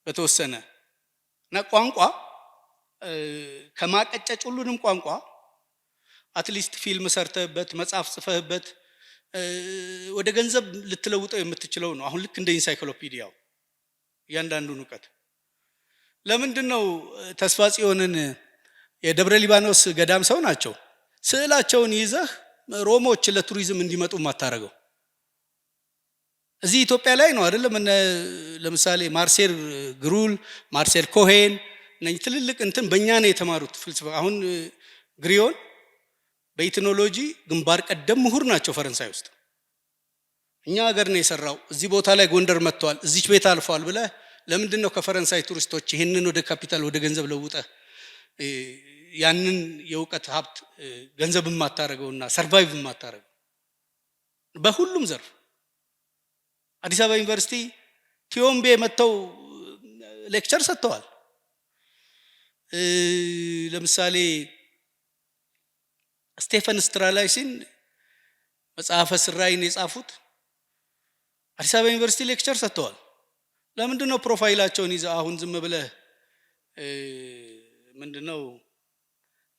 በተወሰነ እና ቋንቋ ከማቀጨጭ ሁሉንም ቋንቋ አትሊስት ፊልም ሰርተህበት መጽሐፍ ጽፈህበት ወደ ገንዘብ ልትለውጠው የምትችለው ነው። አሁን ልክ እንደ ኢንሳይክሎፒዲያው እያንዳንዱን እውቀት ለምንድነው ተስፋ ጽዮንን የደብረ ሊባኖስ ገዳም ሰው ናቸው ስዕላቸውን ይዘህ ሮሞች ለቱሪዝም እንዲመጡ ማታረገው? እዚህ ኢትዮጵያ ላይ ነው አይደለም? ለምሳሌ ማርሴል ግሩል፣ ማርሴል ኮሄን እነዚህ ትልልቅ እንትን በእኛ ነው የተማሩት ፍልስፍና። አሁን ግሪዮን በኢትኖሎጂ ግንባር ቀደም ምሁር ናቸው ፈረንሳይ ውስጥ። እኛ ሀገር ነው የሰራው። እዚህ ቦታ ላይ ጎንደር መጥተዋል፣ እዚች ቤት አልፈዋል ብለህ ለምንድን ነው ከፈረንሳይ ቱሪስቶች ይህንን ወደ ካፒታል ወደ ገንዘብ ለውጠህ ያንን የእውቀት ሀብት ገንዘብ የማታረገውና ሰርቫይቭ የማታረገው በሁሉም ዘርፍ አዲስ አበባ ዩኒቨርሲቲ ቲዮምቤ መጥተው ሌክቸር ሰጥተዋል። ለምሳሌ ስቴፈን ስትራላይሲን መጽሐፈ ስራይን የጻፉት አዲስ አበባ ዩኒቨርሲቲ ሌክቸር ሰጥተዋል። ለምንድነው ፕሮፋይላቸውን ይዘው አሁን ዝም ብለህ ምንድነው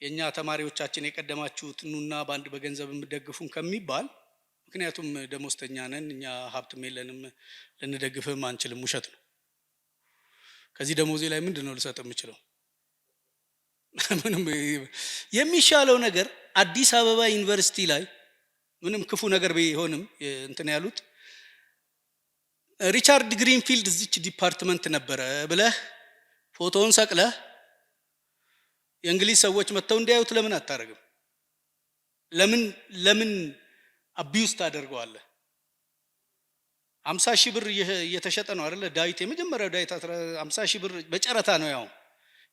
የኛ ተማሪዎቻችን የቀደማችሁት ኑና ባንድ በገንዘብ የምትደግፉን ከሚባል ምክንያቱም ደሞዝተኛ ነን እኛ ሀብትም የለንም ልንደግፍም አንችልም ውሸት ነው። ከዚህ ደሞዜ ላይ ምንድነው ልሰጥ የምችለው? ምንም የሚሻለው ነገር አዲስ አበባ ዩኒቨርሲቲ ላይ ምንም ክፉ ነገር ቢሆንም እንትን ያሉት ሪቻርድ ግሪንፊልድ እዚች ዲፓርትመንት ነበረ ብለህ ፎቶውን ሰቅለህ የእንግሊዝ ሰዎች መተው እንዲያዩት ለምን አታረግም? ለምን አቢዩስ ታደርገዋለህ? 50,000 ብር እየተሸጠ ነው አይደለ? ዳዊት የመጀመሪያው ዳዊት 50,000 ብር በጨረታ ነው። ያው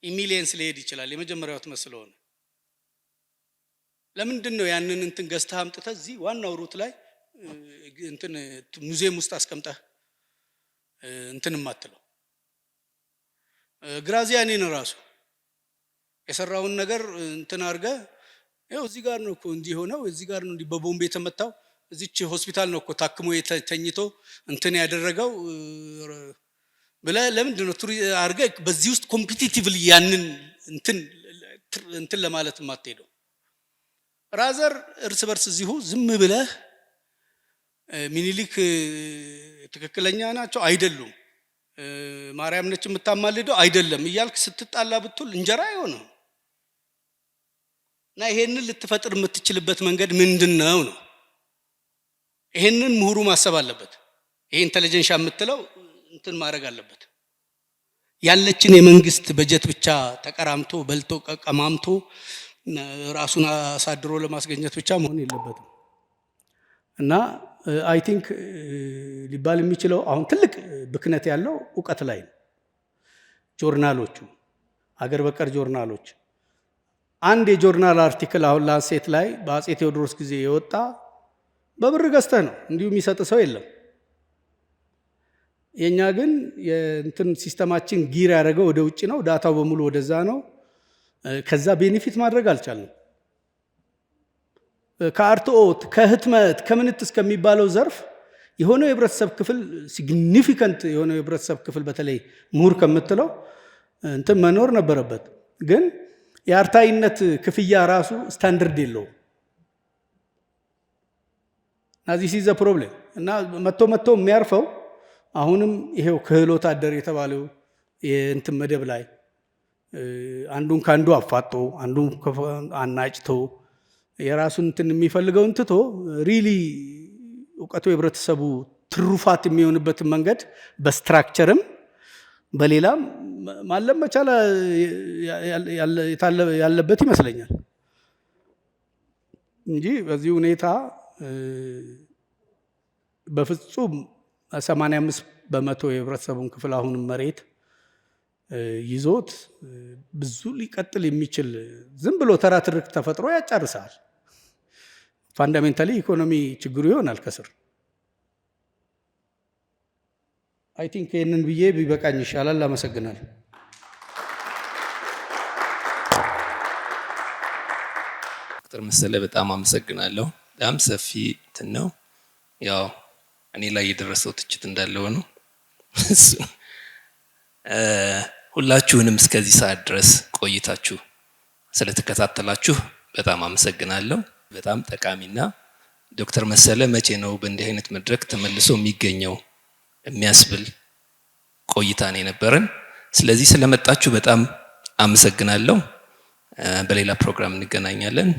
ኢሚሊየንስ ሊሄድ ይችላል የመጀመሪያው ተመስሎነ። ለምንድነው ያንን እንትን ገዝተህ አምጥተህ እዚህ ዋናው ሩት ላይ እንትን ሙዚየም ውስጥ አስቀምጠህ እንትን ማትለው? ግራዚያኒን ራሱ የሰራውን ነገር እንትን አድርገ ያው እዚህ ጋር ነው እኮ እንዲህ ሆነው እዚህ ጋር ነው እንዲህ በቦምብ የተመታው እዚች ሆስፒታል ነው እኮ ታክሞ ተኝቶ እንትን ያደረገው ብለ ለምንድን ነው አድርገ በዚህ ውስጥ ኮምፒቲቲቭሊ ያንን እንትን ለማለት ማትሄደው? ራዘር እርስ በርስ እዚሁ ዝም ብለህ ሚኒሊክ ትክክለኛ ናቸው አይደሉም ማርያም ነች የምታማልደው አይደለም እያልክ ስትጣላ ብትል እንጀራ አይሆንም። እና ይሄንን ልትፈጥር የምትችልበት መንገድ ምንድነው ነው? ይሄንን ምሁሩ ማሰብ አለበት። ይሄ ኢንተለጀንስ የምትለው እንትን ማድረግ አለበት። ያለችን የመንግስት በጀት ብቻ ተቀራምቶ በልቶ ቀማምቶ ራሱን አሳድሮ ለማስገኘት ብቻ መሆን የለበትም። እና አይ ቲንክ ሊባል የሚችለው አሁን ትልቅ ብክነት ያለው እውቀት ላይ ነው። ጆርናሎቹ አገር በቀር ጆርናሎች አንድ የጆርናል አርቲክል አሁን ላንሴት ላይ በአጼ ቴዎድሮስ ጊዜ የወጣ በብር ገዝተህ ነው እንዲሁ የሚሰጥ ሰው የለም። የኛ ግን የእንትን ሲስተማችን ጊር ያደረገው ወደ ውጭ ነው። ዳታው በሙሉ ወደዛ ነው። ከዛ ቤኔፊት ማድረግ አልቻለም። ከአርትኦት ከህትመት ከምንት እስከሚባለው ዘርፍ የሆነው የህብረተሰብ ክፍል ሲግኒፊካንት የሆነው የህብረተሰብ ክፍል በተለይ ምሁር ከምትለው እንትን መኖር ነበረበት። ግን የአርታይነት ክፍያ ራሱ ስታንዳርድ የለውም። ናዚህ ሲዘ ፕሮብሌም እና መጥቶ የሚያርፈው አሁንም ይሄው ክህሎት አደር የተባለው የእንትን መደብ ላይ አንዱን ካንዱ አፋጦ አንዱን አናጭቶ የራሱን እንትን የሚፈልገውን ትቶ ሪሊ እውቀቱ የህብረተሰቡ ትሩፋት የሚሆንበትን መንገድ በስትራክቸርም በሌላም ማለም መቻል ያለበት ይመስለኛል እንጂ በዚህ ሁኔታ በፍጹም 85% የህብረተሰቡን ክፍል አሁንም መሬት ይዞት ብዙ ሊቀጥል የሚችል ዝም ብሎ ተራ ትርክ ተፈጥሮ ያጫርሳል። ፋንዳሜንታሊ ኢኮኖሚ ችግሩ ይሆናል ከስር። አይ ቲንክ ይህንን ብዬ ቢበቃኝ ይሻላል። አመሰግናለሁ። ዶክተር መሰለ በጣም አመሰግናለሁ። በጣም ሰፊ እንትን ነው። ያው እኔ ላይ የደረሰው ትችት እንዳለው ነው። ሁላችሁንም እስከዚህ ሰዓት ድረስ ቆይታችሁ ስለተከታተላችሁ በጣም አመሰግናለሁ። በጣም ጠቃሚና ዶክተር መሰለ መቼ ነው በእንዲህ አይነት መድረክ ተመልሶ የሚገኘው የሚያስብል ቆይታ ነው የነበረን። ስለዚህ ስለመጣችሁ በጣም አመሰግናለሁ። በሌላ ፕሮግራም እንገናኛለን።